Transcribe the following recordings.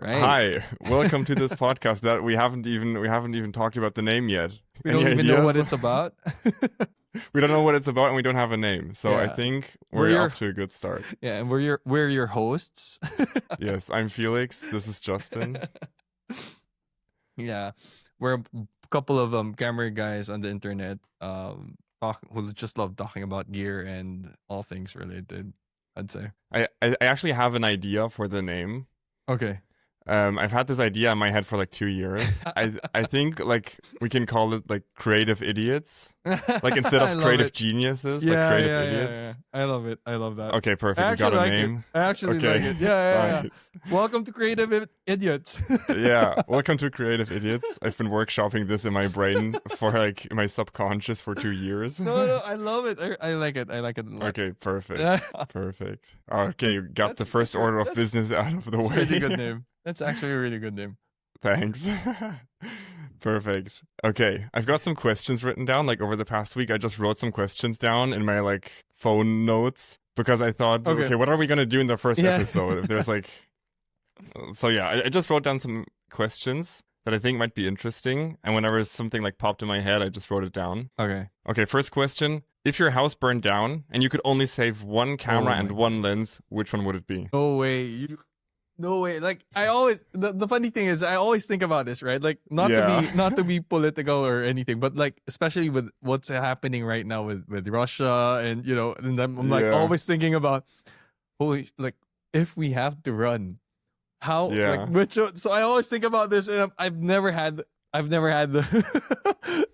Right. Hi, welcome to this podcast that we haven't even talked about the name yet. We Any don't even know what ideas? it's about. We don't know what it's about and we don't have a name. So I Yeah. think We're we're your- off to a good start. Yeah, and we're your hosts. Yes, I'm Felix. This is Justin. Yeah. We're a couple of camera guys on the internet who just love talking about gear and all things related, I'd say. I actually have an idea for the name. Okay. I've had this idea in my head for like 2 years. I think like we can call it like creative idiots. Like instead I of love creative it. geniuses, Yeah, like creative yeah, idiots. yeah. I love it. I love that. Okay, perfect. I We got actually a like name. it. I actually Okay. like it. Yeah. Nice. Welcome to Creative Idiots. Yeah, welcome to Creative Idiots. I've been workshopping this in my brain for like in my subconscious for 2 years. No, I love it. I like it. I like it a lot. Okay, perfect. Yeah. Perfect. Okay, you got the first order of that's- business out of the That's a way. really good name. That's actually a really good name. Thanks. Perfect. Okay, I've got some questions written down. Like over the past week, I just wrote some questions down in my like phone notes because I thought, okay, what are we gonna do in the first episode? If there's like, so yeah, I just wrote down some questions that I think might be interesting, and whenever something like popped in my head, I just wrote it down. Okay. Okay, first question: if your house burned down and you could only save one camera and one lens, which one would it be? No way. No way. Like I always the funny thing is I always think about this, right? Like not to be political or anything, but like especially with what's happening right now with Russia and and I'm like always thinking about like if we have to run, how like which so I always think about this and I've never had the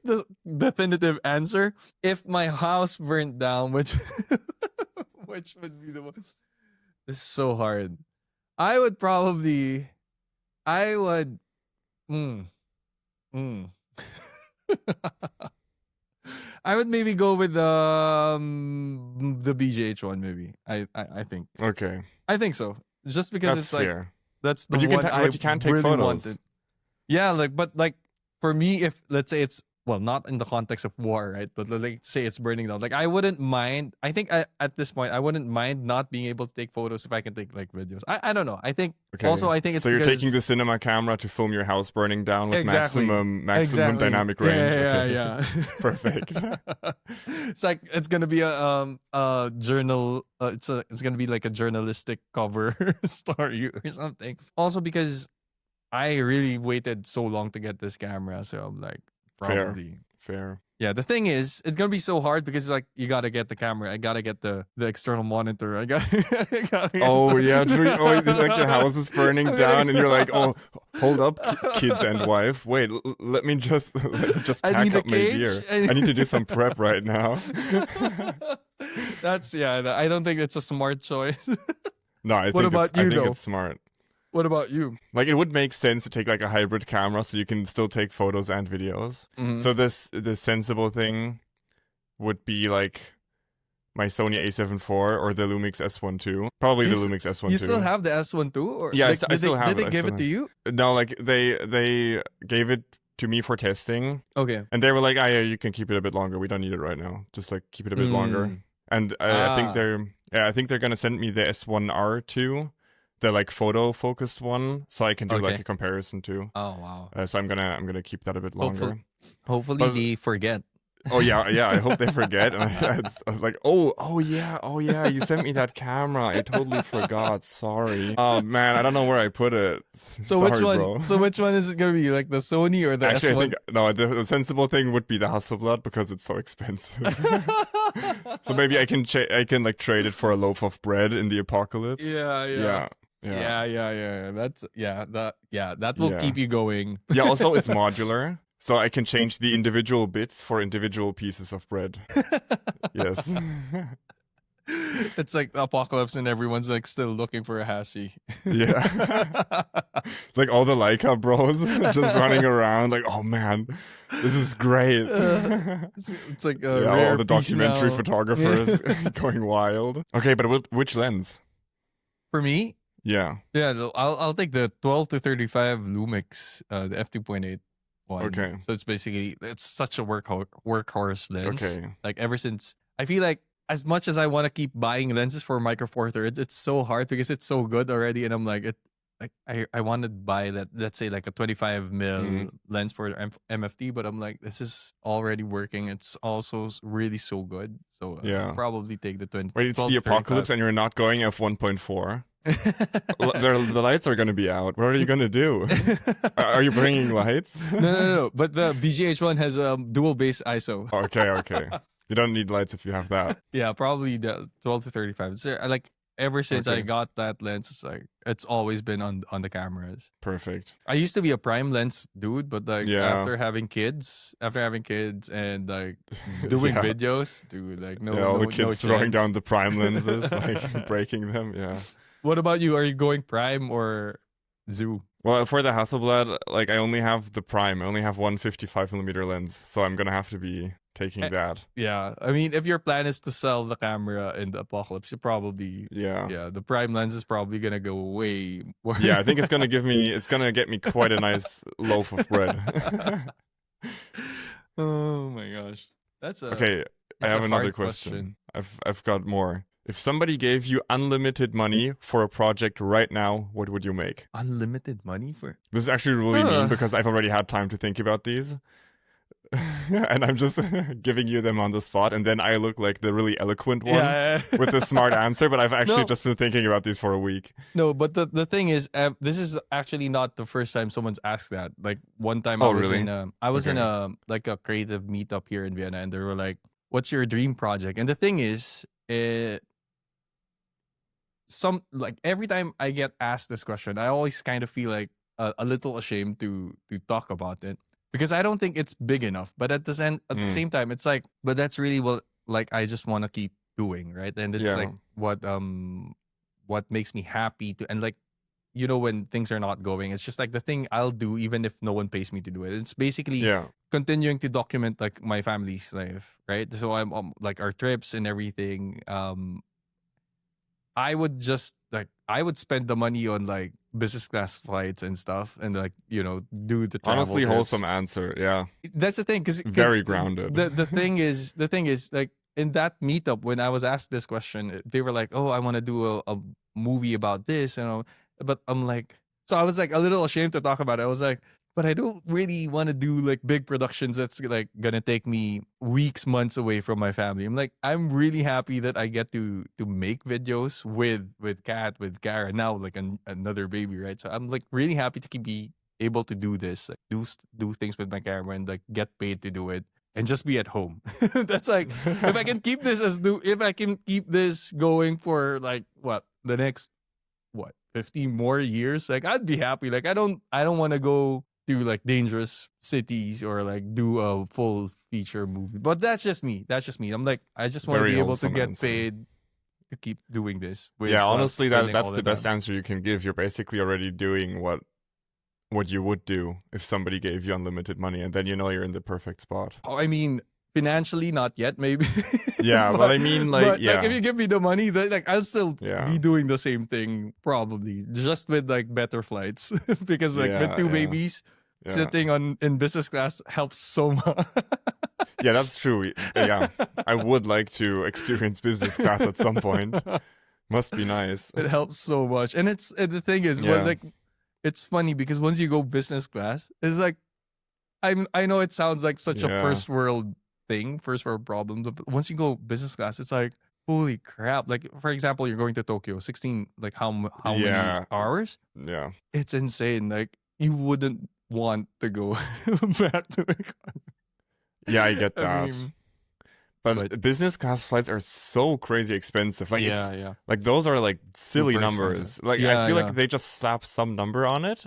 the definitive answer. If my house burnt down, which would be the one? This is so hard. I would I would maybe go with the BGH one maybe. I think. Okay. I think so. Just because That's it's like fair. that's the But you can't take really photos. wanted. Yeah, but for me, if let's say it's not in the context of war, right? But like say it's burning down. Like I wouldn't mind. I think at this point I wouldn't mind not being able to take photos if I can take like videos. I don't know. I think also I think it's so you're because, taking the cinema camera to film your house burning down with maximum dynamic range. Yeah. Perfect. It's like it's gonna be a journal. It's gonna be like a journalistic cover story or something. Also because I really waited so long to get this camera, so I'm like. Probably. Fair. Yeah, the thing is, it's gonna be so hard because like you gotta get the camera, I gotta get the external monitor, I gotta oh yeah, true. Oh, it's like your house is burning down, and you're like, oh, hold up, kids and wife. Wait, let me just pack up my gear. I need to do some prep right now. That's I don't think it's a smart choice. No, I think it's smart. What about you? Like, it would make sense to take like a hybrid camera so you can still take photos and videos. Mm-hmm. So the sensible thing would be like my Sony A7 IV or the Lumix S1 II. Probably the Lumix S1 II. You still have the S1 II? Or yeah, like, I still have it. Did they give it to you? No, like they gave it to me for testing. Okay. And they were like, yeah, you can keep it a bit longer. We don't need it right now. Just like keep it a bit longer. And I think they're gonna send me the S1R2. The like photo focused one, so I can do like a comparison too. Oh wow! So I'm gonna keep that a bit longer. Hopefully they forget. Oh yeah. I hope they forget. And I was like, oh yeah, you sent me that camera. I totally forgot. Sorry. Oh man, I don't know where I put it. So Sorry, which one? Bro. So which one is it gonna be? Like the Sony or the Actually, S1? I think no. The sensible thing would be the Hasselblad because it's so expensive. So maybe I can like trade it for a loaf of bread in the apocalypse. Yeah. That will keep you going. Yeah, also it's modular, so I can change the individual bits for individual pieces of bread. Yes. It's like the apocalypse and everyone's like still looking for a Hassie. Yeah. Like all the Leica bros just running around like, oh man, this is great. It's like all the documentary photographers going wild. Okay, but which lens? For me? Yeah. I'll take the 12 to 35 Lumix, the f2.8 one. Okay. So it's such a workhorse lens. Okay. Like ever since I feel like as much as I want to keep buying lenses for Micro Four Thirds, it's so hard because it's so good already, and I'm like like I want to buy that, let's say like a 25 mil lens for the MFT, but I'm like, this is already working. It's also really so good. So I'll probably take the 20. Wait, it's the apocalypse and you're not going f1.4. The lights are going to be out. What are you going to do? Are you bringing lights? No. But the BGH one has a dual base ISO. Okay. You don't need lights if you have that. Yeah, probably the 12 to 35. It's like ever since I got that lens, it's like it's always been on the cameras. Perfect. I used to be a prime lens dude, but like after having kids and like doing videos, dude, like all the kids throwing down the prime lenses, like breaking them. Yeah. What about you? Are you going prime or zoom? Well, for the Hasselblad, like I only have the prime. I only have one 55mm lens, so I'm gonna have to be taking that. Yeah, I mean, if your plan is to sell the camera in the apocalypse, you probably the prime lens is probably gonna go way more. Yeah, I think it's gonna get me quite a nice loaf of bread. Oh my gosh, okay. I have another question. I've got more. If somebody gave you unlimited money for a project right now, what would you make? Unlimited money for? This is actually really mean because I've already had time to think about these. And I'm just giving you them on the spot, and then I look like the really eloquent one with the smart answer, but I've actually just been thinking about these for a week. No, but the thing is, this is actually not the first time someone's asked that. Like one time I was in a like a creative meetup here in Vienna, and they were like, what's your dream project? And the thing is, every time I get asked this question, I always kind of feel like a little ashamed to talk about it. Because I don't think it's big enough, but at the same time, it's like, but that's really what like I just want to keep doing, right? And it's like what makes me happy to, and like, you know, when things are not going, it's just like the thing I'll do even if no one pays me to do it. It's basically continuing to document like my family's life, right? So I'm like our trips and everything. I would spend the money on like business class flights and stuff, and like, you know, do the travel honestly trips. Wholesome answer. Yeah, that's the thing, because very grounded. The thing is like in that meetup when I was asked this question, they were like, "Oh, I want to do a movie about this," but I'm like, so I was like a little ashamed to talk about it. I was like, but I don't really want to do like big productions that's like gonna take me weeks, months away from my family. I'm like, I'm really happy that I get to make videos with Kat, with Kara, now like another baby, right? So I'm like really happy to be able to do this, like do things with my camera and like get paid to do it and just be at home. That's like, if I can keep this going for like the next 15 more years, like I'd be happy. Like I don't want to go do like dangerous cities or like do a full feature movie, but that's just me. I'm like, I just want to be able to get paid to keep doing this. Honestly, that's the best answer you can give. You're basically already doing what you would do if somebody gave you unlimited money, and then you know you're in the perfect spot. Oh, I mean, financially, not yet, maybe. Yeah, but I mean, like if you give me the money, then like I'll still be doing the same thing, probably just with like better flights, because like with two babies. Sitting in business class helps so much. Yeah, that's true. Yeah, I would like to experience business class at some point. Must be nice. It helps so much, and the thing is, like, it's funny because once you go business class, it's like, I know it sounds like such a first world problem, but once you go business class, it's like, holy crap! Like, for example, you're going to Tokyo, 16, like how many hours? Yeah, it's insane. Like, you wouldn't want to go back to the country. Yeah, I get that. I mean, but business class flights are so crazy expensive. Like, like those are like silly super numbers. Expensive. Like I feel like they just slap some number on it,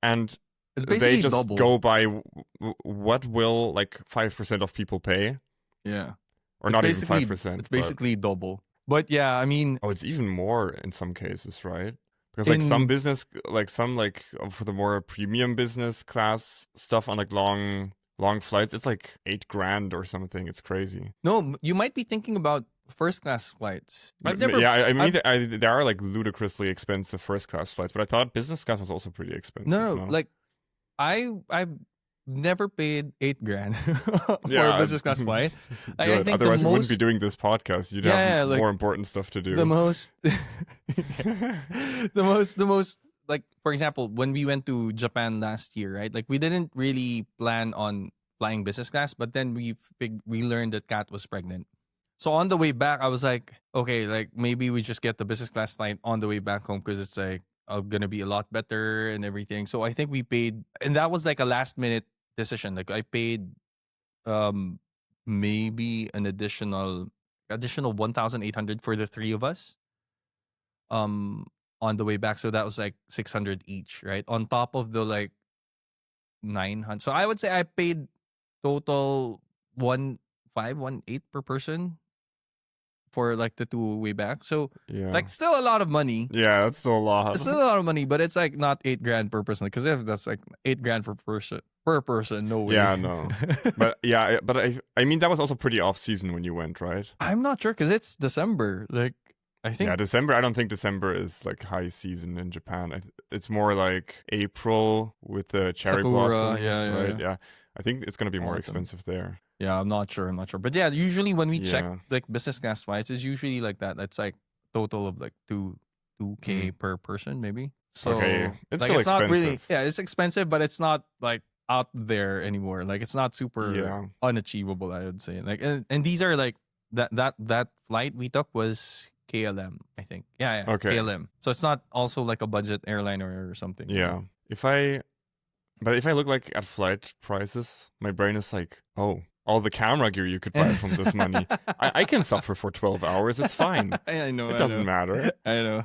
and they just go by what will like 5% of people pay. Yeah, or not even 5%. It's basically double. But yeah, I mean, it's even more in some cases, right? Because like some business, like some like for the more premium business class stuff on like long flights, it's like $8,000 or something. It's crazy. No, you might be thinking about first class flights. I mean, there are like ludicrously expensive first class flights, but I thought business class was also pretty expensive. No, like I've never paid $8,000 for a business class flight. I think otherwise we wouldn't be doing this podcast. You'd have more important stuff to do. The most like for example, when we went to Japan last year, right? Like we didn't really plan on flying business class, but then we learned that Kat was pregnant. So on the way back, I was like, okay, like maybe we just get the business class flight on the way back home because it's like gonna be a lot better and everything. So I think we paid, and that was like a last minute decision. Like I paid um maybe an additional 1,800 for the three of us um on the way back. So that was like 600 each, right? On top of the like 900. So I would say I paid total 1,518 per person for like the two way back. So like still a lot of money. Yeah, that's still a lot. It's still a lot of money, but it's like not 8 grand per person. Because if that's like 8 grand per person, no way. Yeah, no. But I mean that was also pretty off season when you went, right? I'm not sure because it's December. Like I think December. I don't think December is like high season in Japan. It's more like April with the cherry Sakura, blossoms, yeah, right? Yeah. I think it's gonna be more expensive there. Yeah, I'm not sure. But yeah, usually when we check like business class flights, it's usually like that. It's like total of like 2K per person, maybe. So okay, it's like, still it's expensive. not really. Yeah, it's expensive, but it's not like out there anymore. Like it's not super unachievable, I would say. Like and these are like that flight we took was KLM, I think. Yeah. Okay. KLM. So it's not also like a budget airline or something. Yeah. If I look like at flight prices, my brain is like, oh, all the camera gear you could buy from this money. I can suffer for 12 hours. It's fine. I know. It doesn't matter. I know.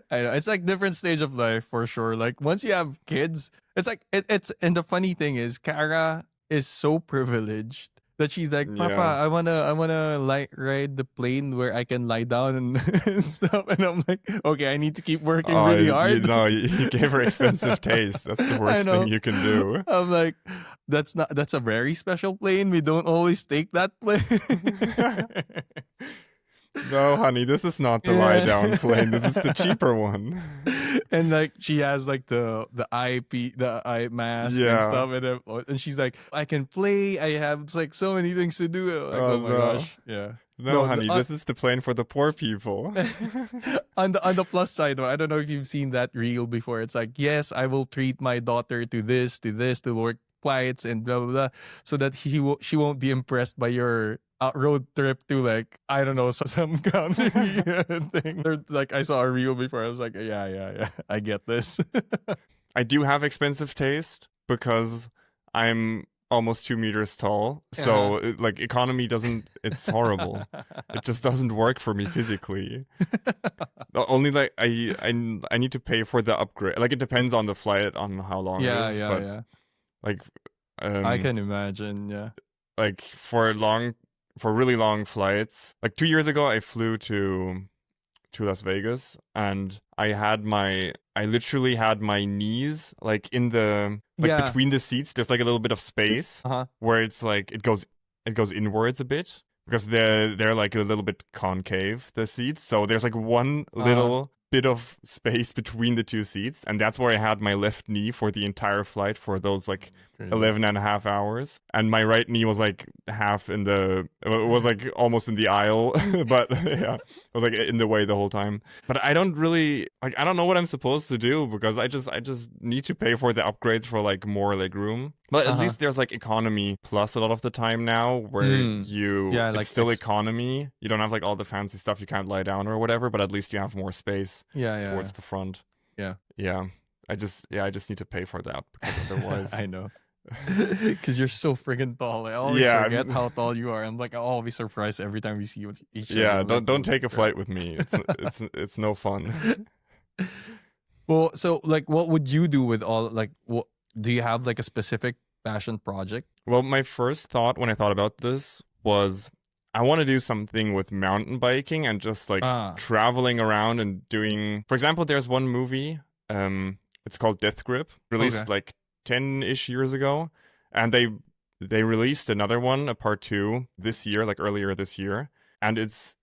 It's like different stage of life for sure. Like once you have kids, it's like it's and the funny thing is Kara is so privileged that she's like, Papa, I wanna ride the plane where I can lie down and stuff. And I'm like, okay, I need to keep working really hard. You gave her expensive taste. That's the worst thing you can do. I'm like, that's a very special plane. We don't always take that plane. No, honey, this is not the lie down plane. This is the cheaper one. And like she has like the eye mask and stuff, and she's like, I can play. I have like so many things to do. Like, oh my gosh, yeah. No, honey, this is the plane for the poor people. On the plus side, though, I don't know if you've seen that reel before. It's like, yes, I will treat my daughter to work flights and blah blah blah, so that she won't be impressed by your road trip to like I don't know some country thing. Like I saw a reel before. I was like, yeah, I get this. I do have expensive taste because I'm almost 2 meters tall. So like economy doesn't. It's horrible. It just doesn't work for me physically. Only like I need to pay for the upgrade. Like it depends on the flight on how long it is. Yeah. Like I can imagine. Yeah. Like for really long flights. Like 2 years ago, I flew to Las Vegas, and I literally had my knees like in the between the seats. There's like a little bit of space where it's like it goes inwards a bit because they're like a little bit concave, the seats. So there's like one little bit of space between the two seats, and that's where I had my left knee for the entire flight for those like 11 and a half hours, and my right knee was like it was like almost in the aisle but yeah, it was like in the way the whole time. But I don't really I don't know what I'm supposed to do because I just need to pay for the upgrades for like more leg room. But at least there's like economy plus a lot of the time now where it's still economy. You don't have like all the fancy stuff, you can't lie down or whatever, but at least you have more space towards the front. Yeah. I just need to pay for that because otherwise I know. Because you're so friggin' tall. I always forget how tall you are. I'm like, I'll always surprised every time we see each other. Yeah, don't take a flight with me. It's no fun. Well, so like, what would you do with all like? What do you have like a specific passion project? Well, my first thought when I thought about this was I want to do something with mountain biking and just like traveling around and doing. For example, there's one movie. It's called Death Grip, released like 10-ish years ago, and they released another one, a part 2 this year, like earlier this year, and it's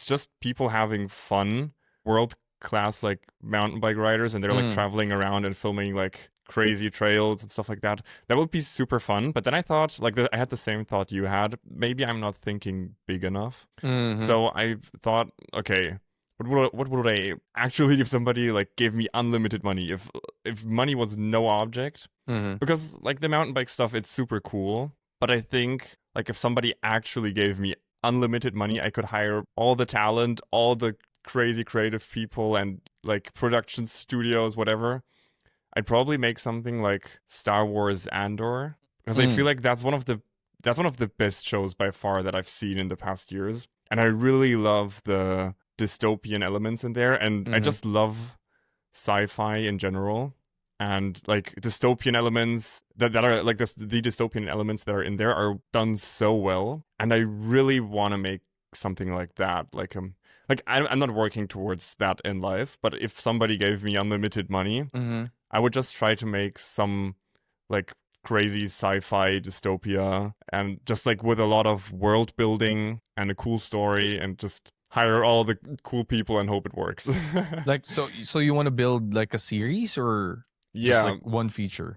just people having fun, world class like mountain bike riders, and they're like traveling around and filming like crazy trails and stuff like that. That would be super fun. But then I thought I had the same thought you had. Maybe I'm not thinking big enough. So I thought, okay, what would I actually, if somebody like gave me unlimited money, if money was no object, because like the mountain bike stuff, it's super cool. But I think like if somebody actually gave me unlimited money, I could hire all the talent, all the crazy creative people, and like production studios, whatever. I'd probably make something like Star Wars Andor, because I feel like that's one of the best shows by far that I've seen in the past years, and I really love the dystopian elements in there, and I just love sci-fi in general, and like dystopian elements that are like the dystopian elements that are in there are done so well, and I really want to make something like that. Like I'm not working towards that in life, but if somebody gave me unlimited money, I would just try to make some like crazy sci-fi dystopia, and just like with a lot of world building and a cool story, and just hire all the cool people and hope it works. Like, so you want to build like a series or just like one feature?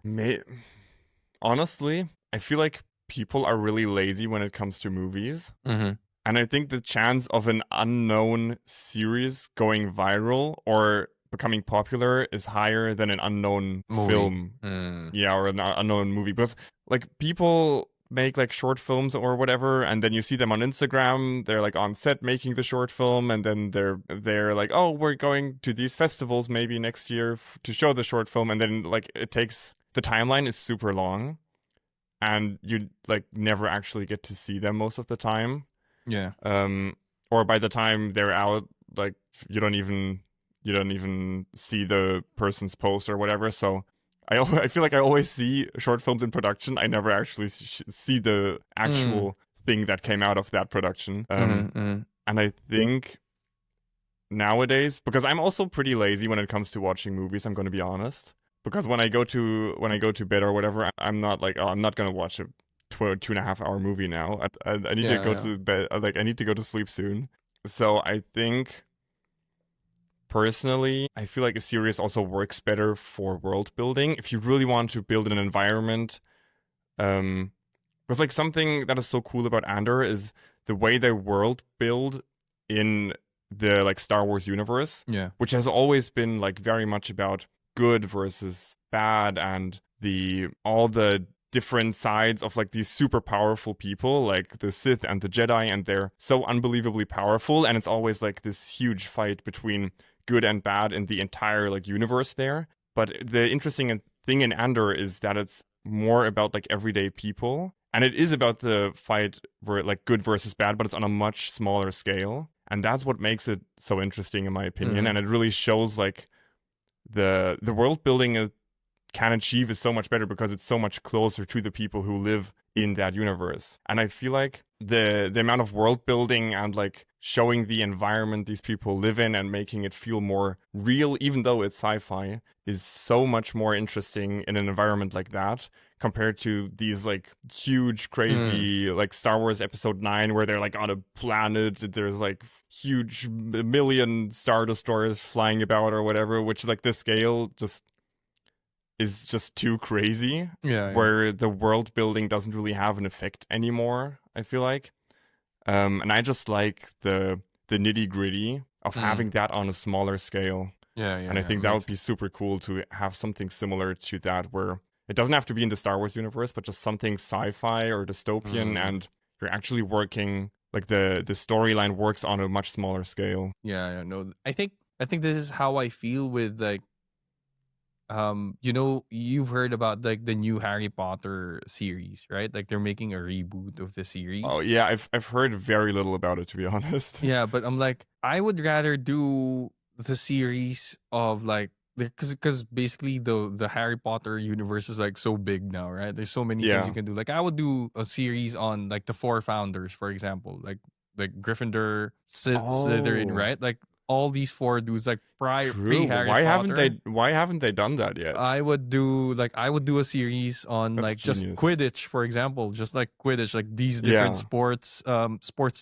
Honestly, I feel like people are really lazy when it comes to movies. And I think the chance of an unknown series going viral or becoming popular is higher than an unknown film. Or an unknown movie. Because like people make like short films or whatever, and then you see them on Instagram, they're like on set making the short film, and then they're like, oh, we're going to these festivals maybe next year to show the short film, and then like the timeline is super long, and you like never actually get to see them most of the time. Or by the time they're out, like you don't even see the person's post or whatever. So I feel like I always see short films in production. I never actually see the actual thing that came out of that production. And I think nowadays, because I'm also pretty lazy when it comes to watching movies, I'm going to be honest. Because when I go to bed or whatever, I'm not like, oh, I'm not going to watch a 2.5 hour movie now. I need to go to bed. Like I need to go to sleep soon. So I think, personally, I feel like a series also works better for world building. If you really want to build an environment, because like something that is so cool about Andor is the way they world build in the like Star Wars universe, which has always been like very much about good versus bad, and all the different sides of like these super powerful people like the Sith and the Jedi, and they're so unbelievably powerful, and it's always like this huge fight between good and bad in the entire like universe there. But the interesting thing in Andor is that it's more about like everyday people, and it is about the fight for like good versus bad, but it's on a much smaller scale, and that's what makes it so interesting in my opinion. And it really shows like the world building it can achieve is so much better because it's so much closer to the people who live in that universe. And I feel like the amount of world building and like showing the environment these people live in and making it feel more real, even though it's sci-fi, is so much more interesting in an environment like that compared to these like huge crazy like Star Wars Episode 9 where they're like on a planet, there's like huge million Star Destroyers flying about or whatever, which like the scale is just too crazy, where the world building doesn't really have an effect anymore, I feel like. And I just like the nitty gritty of having that on a smaller scale. And I think that would be super cool to have something similar to that, where it doesn't have to be in the Star Wars universe, but just something sci-fi or dystopian, and you're actually working, like the storyline works on a much smaller scale. No, I think this is how I feel with like, you've heard about like the new Harry Potter series, right? Like they're making a reboot of the series. Oh yeah, I've heard very little about it, to be honest. Yeah, but I'm like, I would rather do the series of like, because basically the Harry Potter universe is like so big now, right? There's so many things you can do. Like I would do a series on like the four founders, for example, like Gryffindor, Slytherin, right? Like all these four dudes, like pre Harry Potter. Why haven't they done that yet? I would do a series on like genius. Just Quidditch, for example, just like Quidditch, like these different sports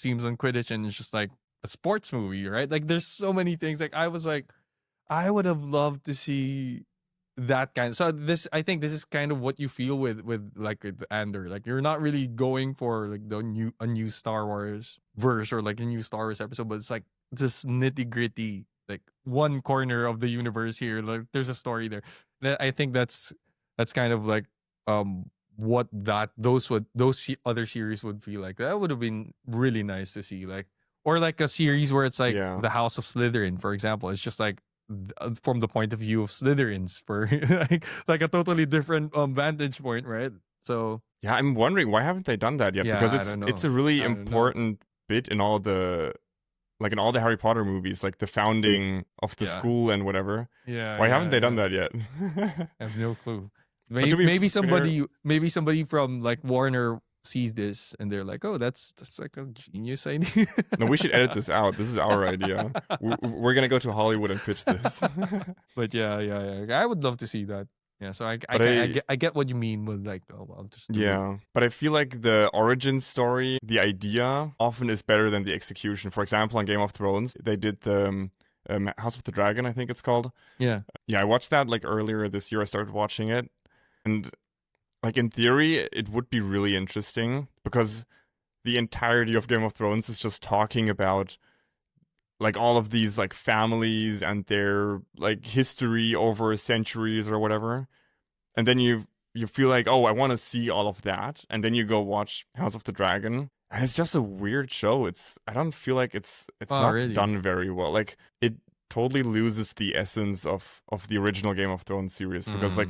teams on Quidditch, and it's just like a sports movie, right? Like there's so many things. Like I was like, I would have loved to see that kind. So I think this is kind of what you feel with like with Andor. Like you're not really going for like a new Star Wars verse or like a new Star Wars episode, but it's like this nitty gritty, like one corner of the universe here. Like there's a story there. I think that's kind of like what those other series would feel like. That would have been really nice to see, like, or like a series where it's like the House of Slytherin, for example. It's just like from the point of view of Slytherins for like a totally different vantage point, right? So yeah, I'm wondering why haven't they done that yet? Yeah, because it's a really important bit in all the Harry Potter movies, like the founding of the school and whatever. Yeah. Why haven't they done that yet? I have no clue. Maybe somebody from like Warner sees this and they're like, oh, that's like a genius idea. No, we should edit this out. This is our idea. We're gonna go to Hollywood and pitch this. But yeah, I would love to see that. Yeah, so I get what you mean with like, oh, well, just but I feel like the origin story, the idea, often is better than the execution. For example, on Game of Thrones, they did the House of the Dragon, I think it's called. Yeah, I watched that like earlier this year. I started watching it, and like in theory, it would be really interesting because the entirety of Game of Thrones is just talking about like all of these like families and their like history over centuries or whatever. And then you feel like, oh, I want to see all of that. And then you go watch House of the Dragon. And it's just a weird show. I don't feel like it's not really done very well. Like it totally loses the essence of the original Game of Thrones series because like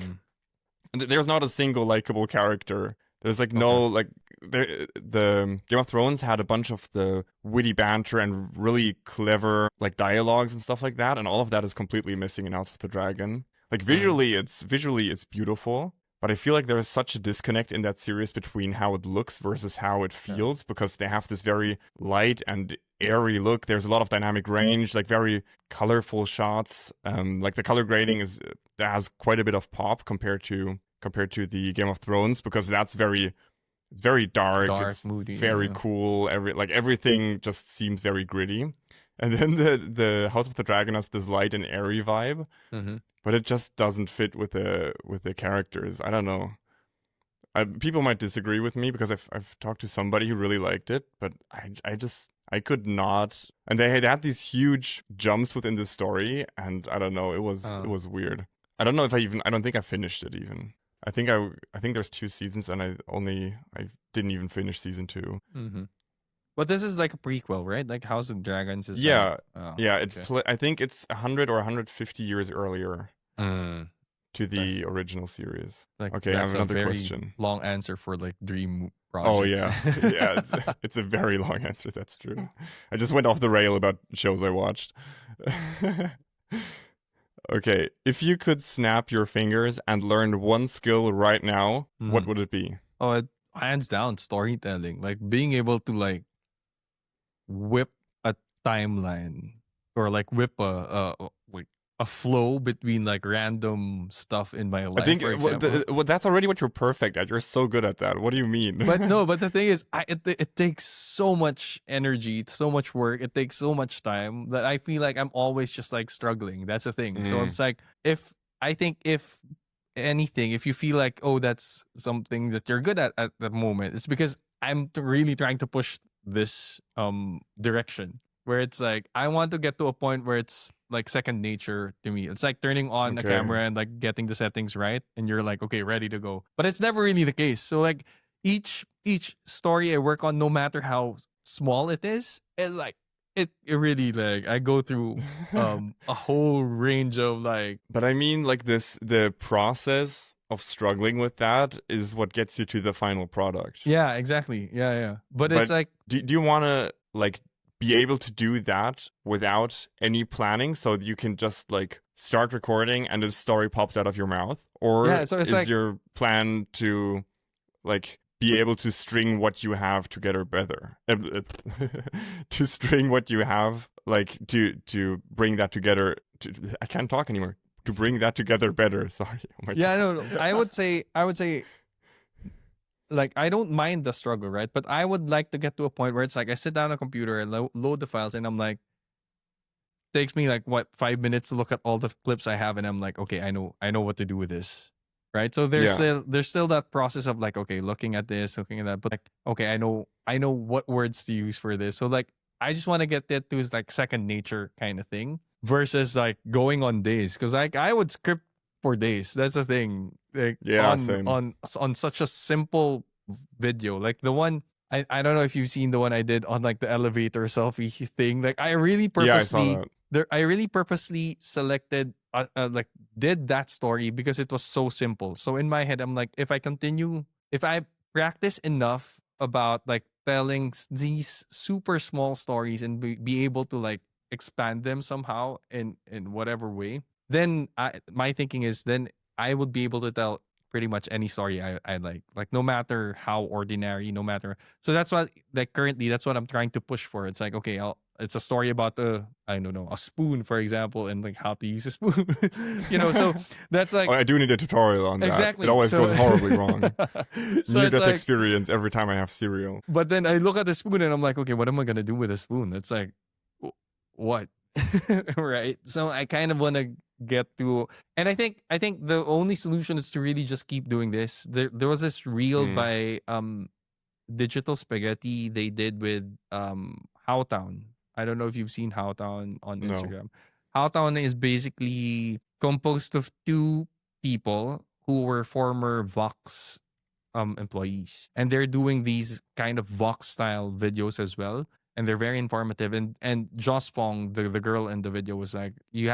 there's not a single likable character. There's like no like the Game of Thrones had a bunch of the witty banter and really clever like dialogues and stuff like that, and all of that is completely missing in House of the Dragon. Like visually it's beautiful, but I feel like there is such a disconnect in that series between how it looks versus how it feels because they have this very light and airy look. There's a lot of dynamic range, like very colorful shots. Like the color grading has quite a bit of pop compared to the Game of Thrones because that's very dark, it's moody, very cool. Everything just seems very gritty. And then the House of the Dragon has this light and airy vibe, but it just doesn't fit with the characters. I don't know. People might disagree with me because I've talked to somebody who really liked it, but I could not. And they had these huge jumps within the story, and I don't know. It was weird. I don't know if I don't think I finished it even. I think there's 2 seasons, and I didn't even finish season 2. But this is like a prequel, right? Like House of Dragons is I think it's 100 or 150 years earlier to the original series. Like, okay, I have another question. Long answer for like dream projects. Oh yeah, it's a very long answer. That's true. I just went off the rail about shows I watched. Okay, if you could snap your fingers and learn one skill right now, what would it be? Oh, hands down, storytelling. Like being able to like whip a timeline or like whip a flow between like random stuff in my life. I think for example. that's already what you're perfect at. You're so good at that. What do you mean? But the thing is, it takes so much energy, so much work. It takes so much time that I feel like I'm always just like struggling. That's the thing. So it's like if anything, if you feel like, oh, that's something that you're good at the moment, it's because I'm really trying to push this direction where it's like I want to get to a point where it's like second nature to me. It's like turning on a camera and like getting the settings right, and you're like, okay, ready to go. But it's never really the case. So like each story I work on, no matter how small it is, it's like it really like I go through a whole range of like. But I mean, like the process of struggling with that is what gets you to the final product. Yeah, exactly. Yeah. But it's like, do you want to like be able to do that without any planning, so you can just like start recording and the story pops out of your mouth? Or is like, your plan to like be able to string what you have together better? To string what you have, like to bring that together. I can't talk anymore. To bring that together better. Sorry. Oh my God. No. I would say. Like, I don't mind the struggle, right? But I would like to get to a point where it's like I sit down on a computer and load the files, and I'm like, takes me like 5 minutes to look at all the clips I have, and I'm like, okay, I know what to do with this, right? So there's still that process of like, okay, looking at this, looking at that, but like, okay, I know what words to use for this. So like, I just want to get that to like second nature kind of thing versus like going on days. Because like I would script for days. That's the thing. Like same. on such a simple video, like the one I don't know if you've seen the one I did on like the elevator selfie thing. Like I really purposely I really purposely selected like did that story because it was so simple. So in my head, I'm like, if I practice enough about like telling these super small stories and be able to like expand them somehow in whatever way, then my thinking is then I would be able to tell pretty much any story I like no matter how ordinary, no matter. So that's what like currently that's what I'm trying to push for. It's like, okay, it's a story about I don't know, a spoon, for example, and like how to use a spoon. So that's like I do need a tutorial on that. Exactly. It always goes horribly wrong. So Near-death experience every time I have cereal. But then I look at the spoon and I'm like, okay, what am I gonna do with a spoon? It's like, what? Right? So I kind of want to get to, and I think the only solution is to really just keep doing this. There was this reel by Digital Spaghetti they did with Howtown. I don't know if you've seen Howtown on Instagram. Howtown is basically composed of two people who were former Vox employees, and they're doing these kind of Vox style videos as well, and they're very informative. And Joss Fong, the girl in the video, was like, you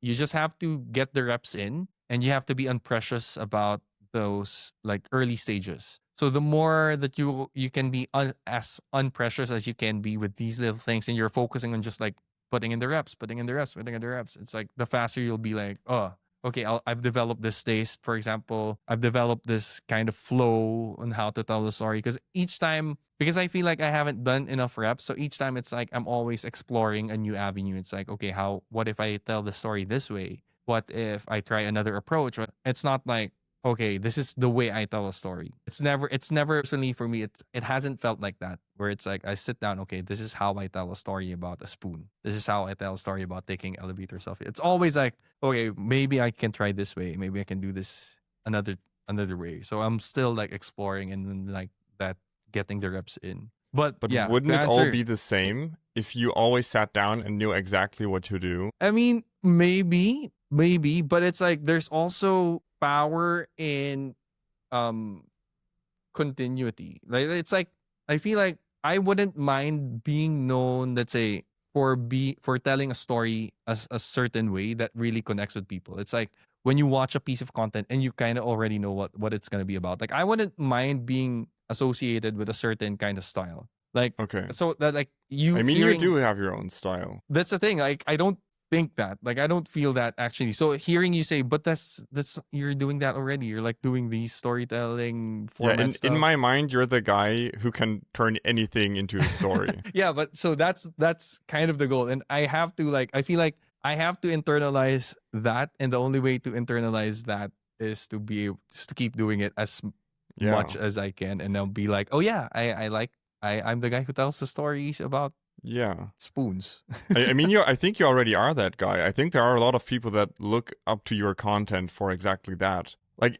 just have to get the reps in, and you have to be unprecious about those like early stages. So the more that you can be as unprecious as you can be with these little things, and you're focusing on just like putting in the reps, it's like the faster you'll be like, oh, okay, I've developed this taste. For example, I've developed this kind of flow on how to tell the story. Because I feel like I haven't done enough reps. So each time it's like I'm always exploring a new avenue. It's like, okay, what if I tell the story this way? What if I try another approach? It's not like, okay, this is the way I tell a story. It's never personally for me, it hasn't felt like that, where it's like I sit down, okay, this is how I tell a story about a spoon. This is how I tell a story about taking elevator selfie. It's always like, okay, maybe I can try this way. Maybe I can do this another way. So I'm still like exploring and then like that, getting the reps in. But yeah, wouldn't it all be the same if you always sat down and knew exactly what to do? I mean, maybe, but it's like there's also power in continuity. Like it's like I feel like I wouldn't mind being known, let's say, for telling a story as a certain way that really connects with people. It's like when you watch a piece of content and you kind of already know what it's gonna be about. Like I wouldn't mind being associated with a certain kind of style. Like, okay, so that like you. I mean, you do have your own style. That's the thing. Like I don't think that. Like I don't feel that actually. So hearing you say, but that's you're doing that already. You're like doing these storytelling format stuff. In my mind, you're the guy who can turn anything into a story. Yeah, but so that's kind of the goal, and I have to like. I feel like I have to internalize that, and the only way to internalize that is to be able to keep doing it as much as I can, and I'll be like, oh yeah, I'm the guy who tells the stories about spoons. I mean, I think you already are that guy. I think there are a lot of people that look up to your content for exactly that. Like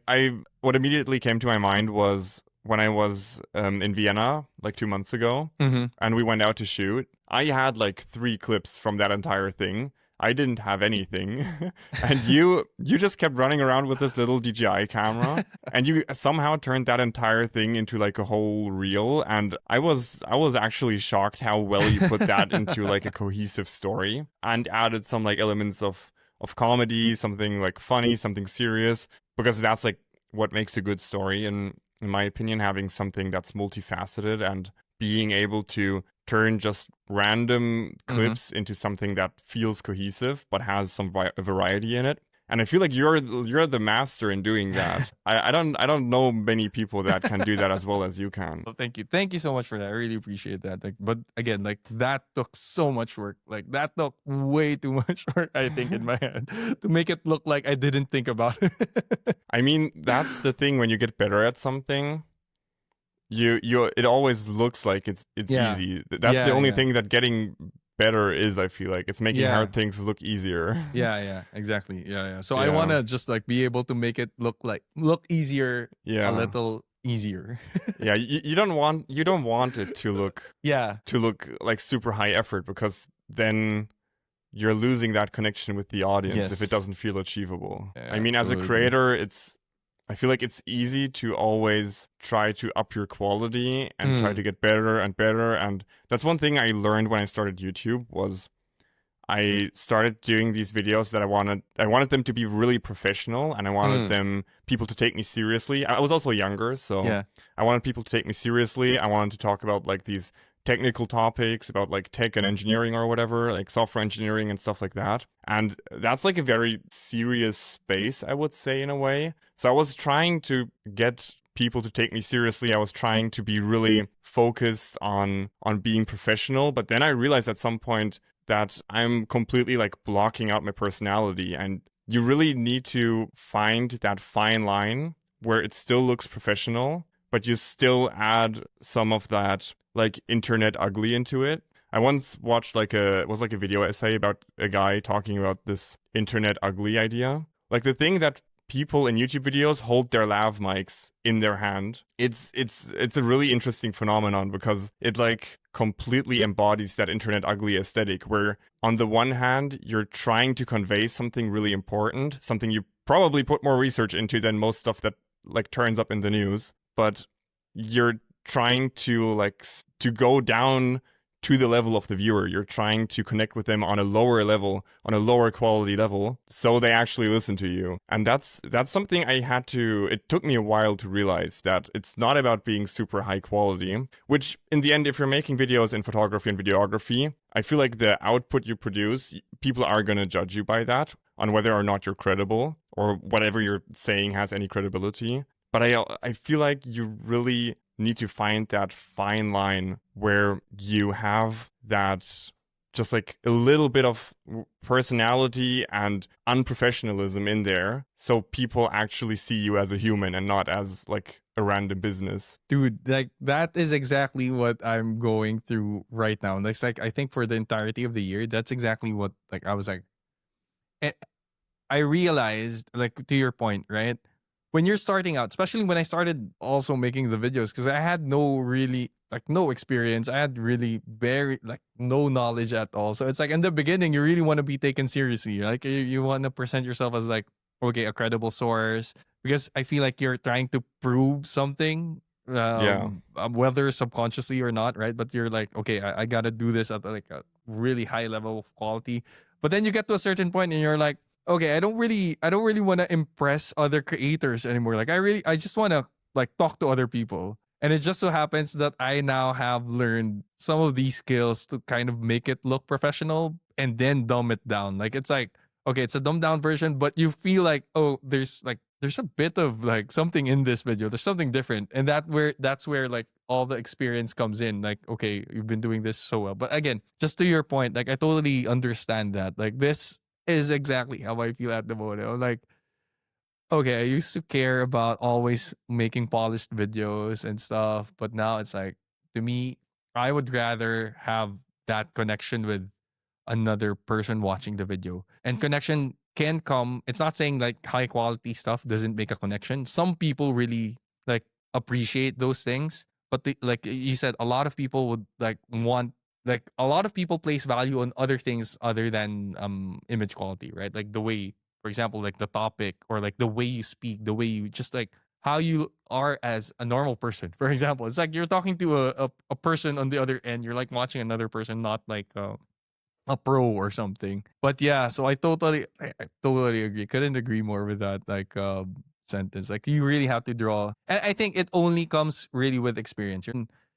what immediately came to my mind was when I was in Vienna like 2 months ago, and we went out to shoot. I had like 3 clips from that entire thing. I didn't have anything. And you just kept running around with this little DJI camera, and you somehow turned that entire thing into like a whole reel. And I was actually shocked how well you put that into like a cohesive story, and added some like elements of comedy, something like funny, something serious, because that's like what makes a good story. And in my opinion, having something that's multifaceted and being able to turn just random clips into something that feels cohesive but has some variety in it. And I feel like you're the master in doing that. I don't know many people that can do that as well as you can. Well, thank you so much for that. I really appreciate that. Like, but again, like that took so much work. Like that took way too much work, I think, in my head to make it look like I didn't think about it. I mean, that's the thing when you get better at something. It always looks like it's easy. That's the only thing that getting better is, I feel like. It's making hard things look easier. Yeah, exactly. Yeah. So I want to just like be able to make it look easier a little easier. Yeah, you don't want it to look like super high effort, because then you're losing that connection with the audience if it doesn't feel achievable. I mean, as a creator, I feel like it's easy to always try to up your quality and try to get better and better. And that's one thing I learned when I started YouTube was I started doing these videos that I wanted them to be really professional, and I wanted people to take me seriously. I was also younger, so I wanted people to take me seriously. I wanted to talk about like these technical topics about like tech and engineering or whatever, like software engineering and stuff like that. And that's like a very serious space, I would say, in a way. So I was trying to get people to take me seriously. I was trying to be really focused on being professional, but then I realized at some point that I'm completely like blocking out my personality, and you really need to find that fine line where it still looks professional, but you still add some of that like internet ugly into it. I once watched it was like a video essay about a guy talking about this internet ugly idea. Like the thing that people in YouTube videos hold their lav mics in their hand. It's a really interesting phenomenon because it like completely embodies that internet ugly aesthetic where on the one hand you're trying to convey something really important, something you probably put more research into than most stuff that like turns up in the news, but you're trying to go down to the level of the viewer. You're trying to connect with them on a lower level, on a lower quality level, so they actually listen to you. And that's something it took me a while to realize, that it's not about being super high quality, which in the end, if you're making videos in photography and videography, I feel like the output you produce, people are going to judge you by that, on whether or not you're credible or whatever you're saying has any credibility. But I feel like you really need to find that fine line where you have that just like a little bit of personality and unprofessionalism in there, so people actually see you as a human and not as like a random business. Dude, like that is exactly what I'm going through right now. And that's like, I think for the entirety of the year, that's exactly what like I was like, I realized, like, to your point, right? When you're starting out, especially when I started also making the videos, because I had no experience. I had really very like no knowledge at all. So it's like in the beginning, you really want to be taken seriously. Like you want to present yourself as like, okay, a credible source, because I feel like you're trying to prove something, whether subconsciously or not, right? But you're like, okay, I gotta do this at like a really high level of quality. But then you get to a certain point and you're like, okay, I don't really want to impress other creators anymore. Like I just want to like talk to other people. And it just so happens that I now have learned some of these skills to kind of make it look professional and then dumb it down. Like it's like, okay, it's a dumbed down version, but you feel like, oh, there's a bit of like something in this video. There's something different. And that's where like all the experience comes in. Like, okay, you've been doing this so well. But again, just to your point, like I totally understand that. Like this is exactly how I feel at the moment. I'm like, okay, I used to care about always making polished videos and stuff, but now it's like, to me, I would rather have that connection with another person watching the video. And connection can come, it's not saying like high quality stuff doesn't make a connection. Some people really like appreciate those things, but like you said, a lot of people would like want, like a lot of people place value on other things other than image quality, right? Like the way, for example, like the topic or like the way you speak, the way you just like how you are as a normal person. For example, it's like you're talking to a person on the other end. You're like watching another person, not like a pro or something. But yeah, so I totally agree. Couldn't agree more with that like sentence. Like you really have to draw. And I think it only comes really with experience.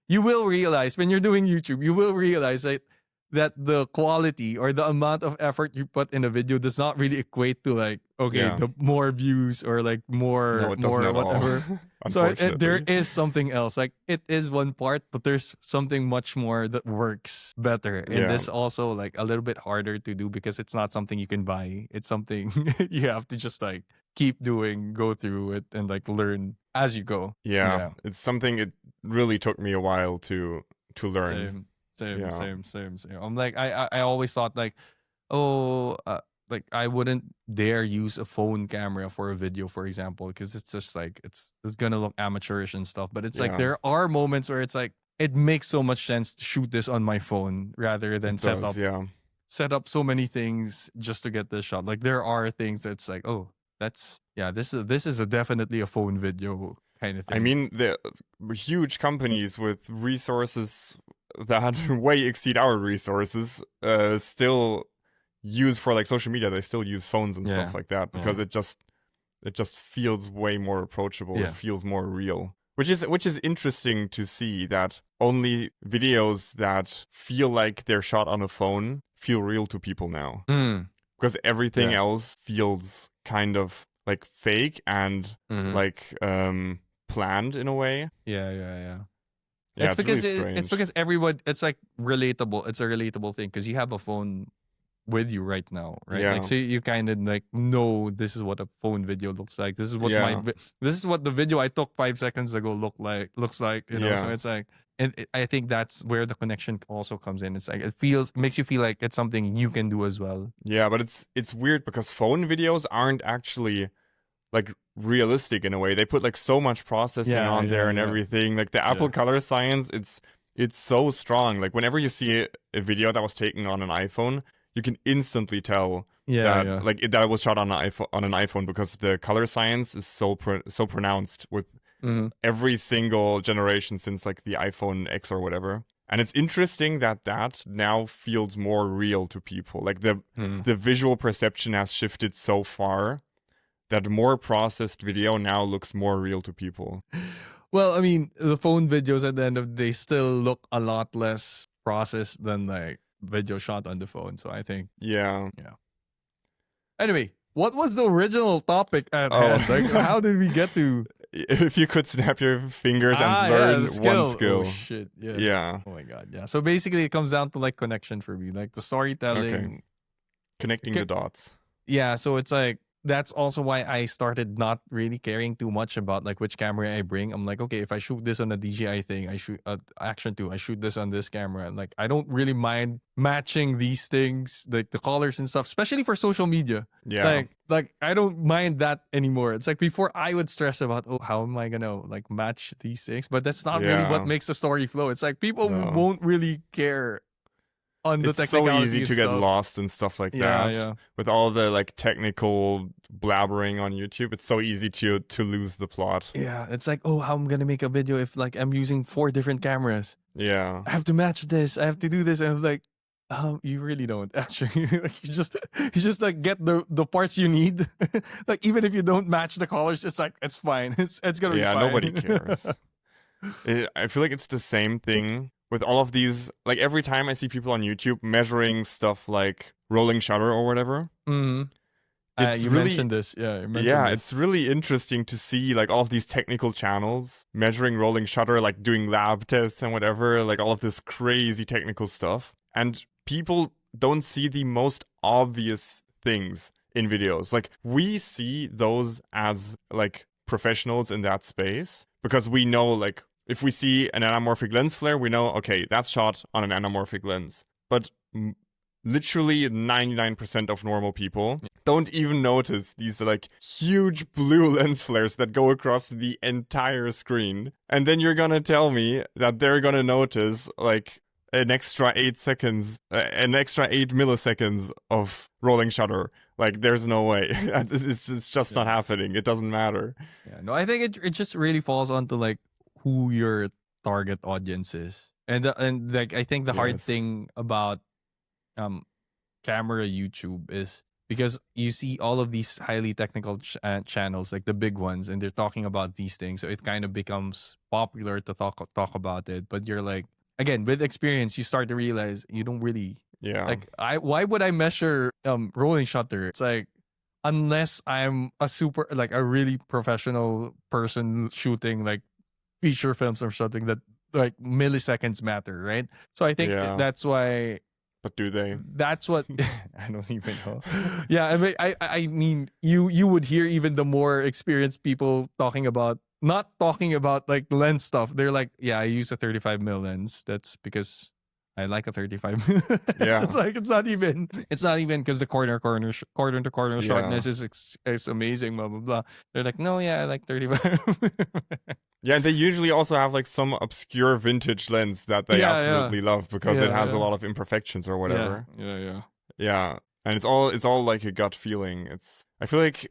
You will realize when you're doing YouTube, you will realize that the quality or the amount of effort you put in a video does not really equate to like, okay, the more views or like more whatever. So there is something else. Like it is one part, but there's something much more that works better. And this also like a little bit harder to do because it's not something you can buy. It's something you have to just like keep doing, go through it, and like learn as you go. Yeah. It's something it really took me a while to learn. Same. I'm like, I always thought like, oh, like I wouldn't dare use a phone camera for a video, for example, because it's just like it's gonna look amateurish and stuff. But it's like there are moments where it's like it makes so much sense to shoot this on my phone rather than set up so many things just to get this shot. Like there are things that's like, oh, this is definitely a phone video kind of thing. I mean, the huge companies with resources that way exceed our resources still use for like social media. They still use phones and stuff like that because it just feels way more approachable. It feels more real. Which is interesting to see that only videos that feel like they're shot on a phone feel real to people now. Because everything else feels kind of like fake and like planned in a way. Yeah, it's because really it's because everyone, it's like relatable. It's a relatable thing because you have a phone with you right now, right? Like, so you kind of like know this is what a phone video looks like. This is what this is what the video I took 5 seconds ago looks like. You know, so it's like, and I think that's where the connection also comes in. It's like makes you feel like it's something you can do as well. Yeah, but it's weird because phone videos aren't actually like realistic in a way. They put like so much processing on there and everything. Like the Apple color science, it's so strong. Like whenever you see a video that was taken on an iPhone, you can instantly tell like that was shot on an iPhone because the color science is so pronounced with every single generation since like the iPhone X or whatever. And it's interesting that now feels more real to people. Like the visual perception has shifted so far that more processed video now looks more real to people. Well, I mean, the phone videos at the end of the day still look a lot less processed than like video shot on the phone. So I think Anyway, what was the original topic at hand? Like, how did we get to? If you could snap your fingers and learn one skill. Oh shit! Yeah. Oh my god! Yeah. So basically, it comes down to like connection for me, like the storytelling, connecting the dots. Yeah. So it's like that's also why I started not really caring too much about like which camera I bring. I'm like, okay, if I shoot this on a DJI thing, I shoot Action 2, I shoot this on this camera. Like, I don't really mind matching these things, like the colors and stuff, especially for social media. Yeah. Like I don't mind that anymore. It's like before I would stress about, oh, how am I gonna like match these things? But that's not really what makes the story flow. It's like people won't really care. It's so easy to get lost and stuff like that. Yeah. With all the like technical blabbering on YouTube, it's so easy to lose the plot. Yeah, it's like, oh, how am I gonna make a video if like I'm using 4 different cameras? Yeah, I have to match this. I have to do this, and I'm like, you really don't actually. Like, you just like get the parts you need. Like even if you don't match the colors, it's like it's fine. It's gonna be fine. Yeah, nobody cares. I feel like it's the same thing with all of these. Like every time I see people on YouTube measuring stuff like rolling shutter or whatever. You mentioned this. It's really interesting to see like all of these technical channels measuring rolling shutter, like doing lab tests and whatever, like all of this crazy technical stuff. And people don't see the most obvious things in videos. Like we see those as like professionals in that space because we know like if we see an anamorphic lens flare, we know, okay, that's shot on an anamorphic lens. But literally 99% of normal people don't even notice these like huge blue lens flares that go across the entire screen. And then you're gonna tell me that they're gonna notice like an extra 8 milliseconds of rolling shutter. Like there's no way. It's just not happening. It doesn't matter. Yeah, no, I think it just really falls onto like who your target audience is. And like I think the hard thing about camera YouTube is because you see all of these highly technical channels, like the big ones, and they're talking about these things, so it kind of becomes popular to talk about it. But you're like, again, with experience, you start to realize you don't really like why would I measure rolling shutter? It's like unless I'm a really professional person shooting like feature films or something that like milliseconds matter, right? So I think that's why. But do they? That's what I don't even know. Yeah, I mean, you would hear even the more experienced people not talking about like lens stuff. They're like, yeah, I use a 35mm lens. That's because I like a 35 minutes. Yeah. It's like it's not even because the corner to corner sharpness is amazing, blah blah blah. They're like, no, yeah, I like 35. Yeah, and they usually also have like some obscure vintage lens that they absolutely love because it has a lot of imperfections or whatever. Yeah. And it's all like a gut feeling. I feel like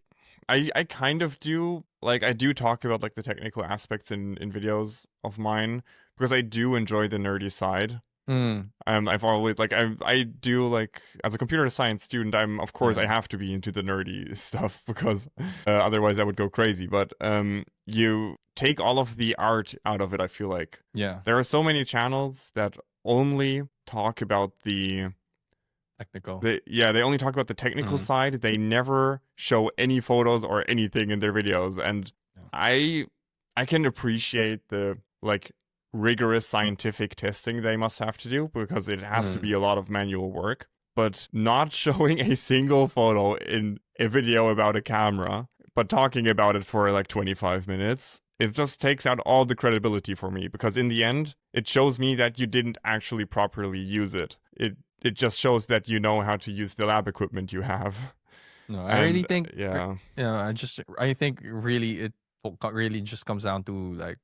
I kind of do, like, I do talk about like the technical aspects in videos of mine because I do enjoy the nerdy side. I've always like I do, like, as a computer science student, of course I have to be into the nerdy stuff because otherwise I would go crazy. But you take all of the art out of it. I feel like there are so many channels that only talk about the technical. They only talk about the technical side. They never show any photos or anything in their videos, and I can appreciate the, like, rigorous scientific testing they must have to do because it has to be a lot of manual work. But not showing a single photo in a video about a camera, but talking about it for like 25 minutes, it just takes out all the credibility for me, because in the end, it shows me that you didn't actually properly use it. It just shows that you know how to use the lab equipment you have. No, I really think, I think really it really just comes down to like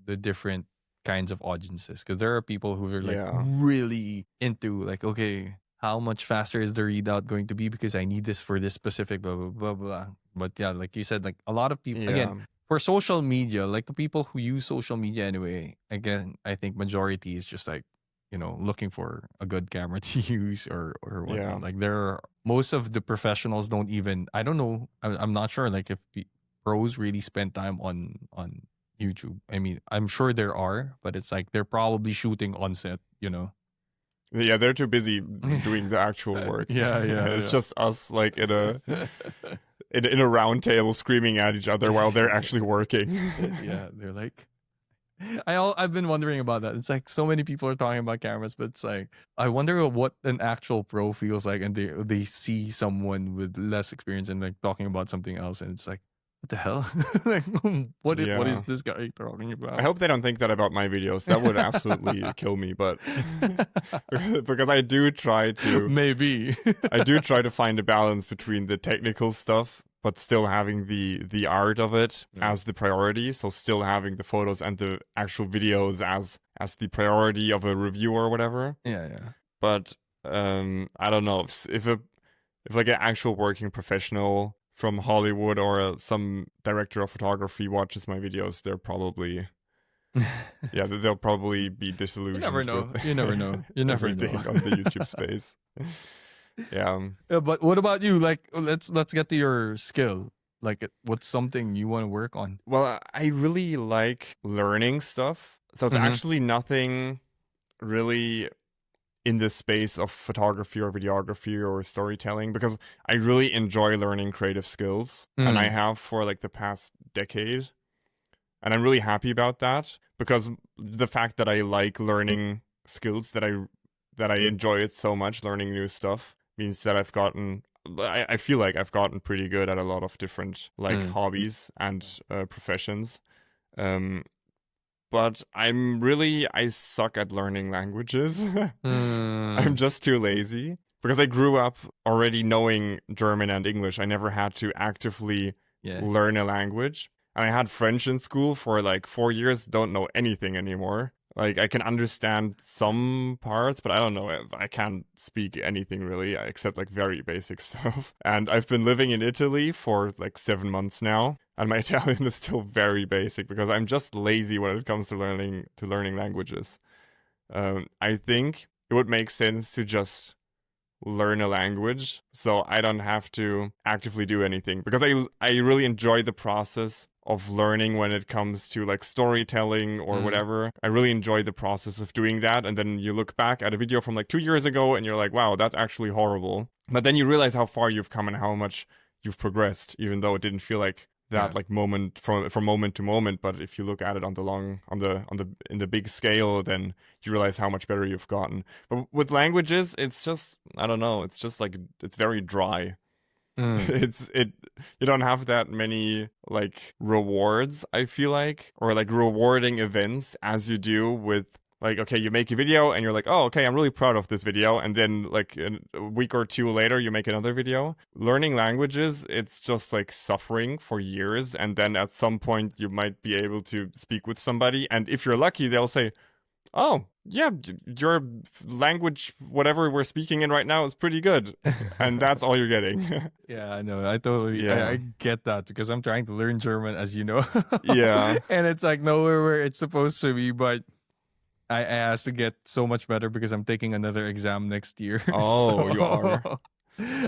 the different kinds of audiences, because there are people who are like really into like, okay, how much faster is the readout going to be because I need this for this specific blah blah blah blah. But yeah, like you said, like a lot of people again for social media, like the people who use social media anyway, again, I think majority is just like, you know, looking for a good camera to use or whatnot. Like most of the professionals don't even, I don't know, I'm not sure like if pros really spend time on YouTube. I mean, I'm sure there are, but it's like they're probably shooting on set, you know. Yeah, they're too busy doing the actual work. It's just us like in a round table screaming at each other while they're actually working. Yeah, they're like, I've been wondering about that. It's like so many people are talking about cameras, but it's like I wonder what an actual pro feels like, and they see someone with less experience and like talking about something else, and it's like, what the hell? Like, what is this guy talking about? I hope they don't think that about my videos. That would absolutely kill me. But because I do try to I do try to find a balance between the technical stuff, but still having the art of it as the priority. So still having the photos and the actual videos as the priority of a review or whatever. But I don't know if like an actual working professional from Hollywood or some director of photography watches my videos, they're probably they'll probably be disillusioned. You never know. You never know on the YouTube space. But what about you? Like, let's get to your skill. Like, what's something you want to work on? Well, I really like learning stuff. So it's actually nothing really in the space of photography or videography or storytelling, because I really enjoy learning creative skills, and I have for like the past decade. And I'm really happy about that, because the fact that I like learning skills, that I enjoy it so much, learning new stuff, means that I feel like I've gotten pretty good at a lot of different like hobbies and professions. But I suck at learning languages. I'm just too lazy, because I grew up already knowing German and English. I never had to actively learn a language. And I had French in school for like 4 years, don't know anything anymore. Like, I can understand some parts, but I don't know. I can't speak anything really, except like very basic stuff. And I've been living in Italy for like 7 months now, and my Italian is still very basic because I'm just lazy when it comes to learning languages. I think it would make sense to just learn a language so I don't have to actively do anything, because I really enjoy the process of learning when it comes to like storytelling or whatever. I really enjoy the process of doing that, and then you look back at a video from like 2 years ago and you're like, wow, that's actually horrible. But then you realize how far you've come and how much you've progressed, even though it didn't feel like that like moment from moment to moment. But if you look at it on in the big scale, then you realize how much better you've gotten. But with languages, it's just, I don't know, it's just like, it's very dry. You don't have that many like rewards, I feel like, or like rewarding events as you do with Like, okay, you make a video and you're like, oh, okay, I'm really proud of this video. And then like a week or two later, you make another video. Learning languages, it's just like suffering for years. And then at some point you might be able to speak with somebody. And if you're lucky, they'll say, oh, yeah, your language, whatever we're speaking in right now is pretty good. And that's all you're getting. Yeah, I know. I totally, I get that because I'm trying to learn German, as you know. Yeah. And it's like nowhere where it's supposed to be, but I asked to get so much better because I'm taking another exam next year. Oh, you are.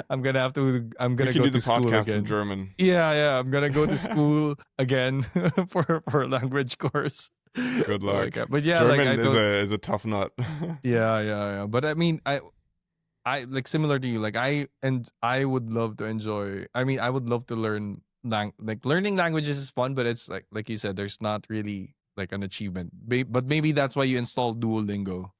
I'm gonna have to. I'm gonna go do the to school podcast again. in German. Yeah. I'm gonna go to school again for a language course. Good luck. But yeah, German is a tough nut. Yeah. But I mean, I like similar to you. Like I would love to enjoy. I mean, I would love to learn like learning languages is fun, but it's like you said, there's not really like an achievement. But maybe that's why you installed Duolingo.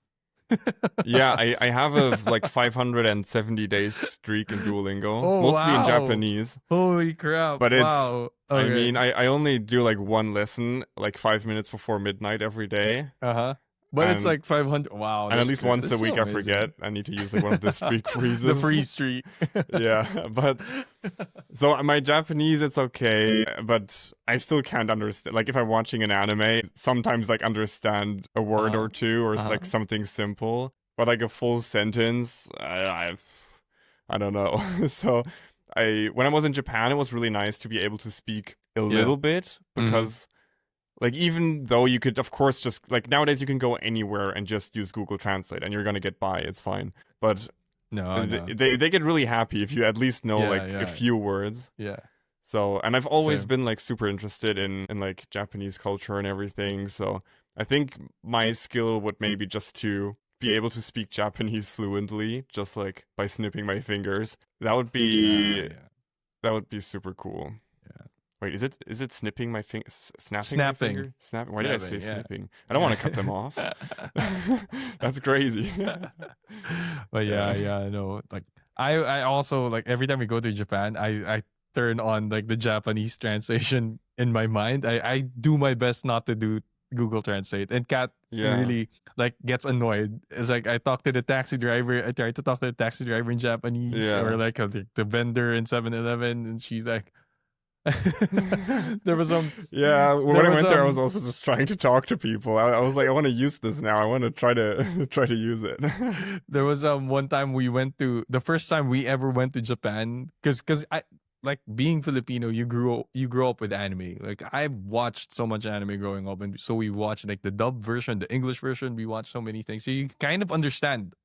Yeah, I have a like 570 days streak in Duolingo, mostly in Japanese. Holy crap! But it's, okay. I mean, I only do like one lesson, like 5 minutes before midnight every day. But it's like 500. Wow. And at least once a week, I forget. I need to use like one of the streak freezes. The free streak. Yeah, but so my Japanese, it's okay, but I still can't understand. Like if I'm watching an anime, sometimes like understand a word or two, or like something simple, but like a full sentence, I don't know. So when I was in Japan, it was really nice to be able to speak a little bit because. Like, even though you could, of course, just, like, nowadays you can go anywhere and just use Google Translate and you're going to get by. It's fine. But they get really happy if you at least know, a few words. Yeah. So, and I've always been, like, super interested in, like, Japanese culture and everything. So, I think my skill would maybe just to be able to speak Japanese fluently, just, like, by snipping my fingers. That would be, that would be super cool. Wait, is it snipping my fingers? Snapping? My finger? Why did I say snipping? I don't want to cut them off. That's crazy. But I know. Like I also like every time we go to Japan, I turn on like the Japanese translation in my mind. I do my best not to do Google Translate, and Kat really like gets annoyed. It's like I talk to the taxi driver. I try to talk to the taxi driver in Japanese, or like the vendor in 7-Eleven, and she's like. There was when I went there, I was also just trying to talk to people. I was like, I want to use this now. I want to try to use it. There was one time we went to the first time we ever went to Japan because I like being Filipino. You grew up with anime. Like I watched so much anime growing up, and so we watched like the dub version, the English version. We watched so many things, so you kind of understand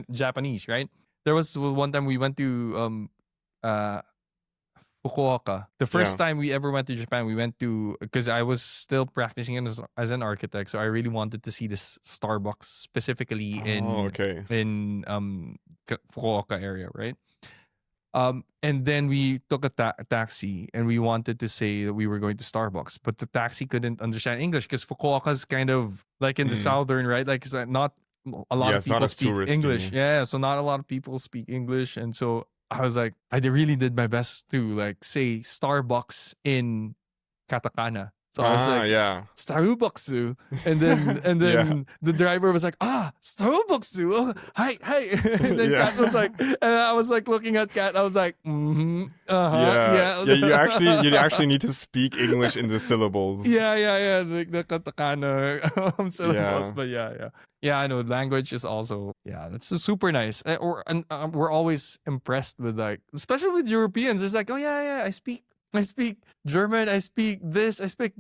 Japanese, right? There was one time we went to Fukuoka. The first time we ever went to Japan, we went to because I was still practicing as an architect, so I really wanted to see this Starbucks specifically in Fukuoka area, right? And then we took a taxi, and we wanted to say that we were going to Starbucks, but the taxi couldn't understand English because Fukuoka's kind of like in the southern, right? Like it's not a lot of people speak English. Yeah, so not a lot of people speak English, and so. I was like, I really did my best to like say Starbucks in katakana. So I was like, Starbucks, and then the driver was like, Starbucks, oh, hi. And then Kat was like, and I was like looking at Kat, I was like, You actually need to speak English in the syllables. Like the katakana syllables, but I know language is also that's super nice. We're always impressed with like, especially with Europeans. It's like, I speak German. I speak this. I speak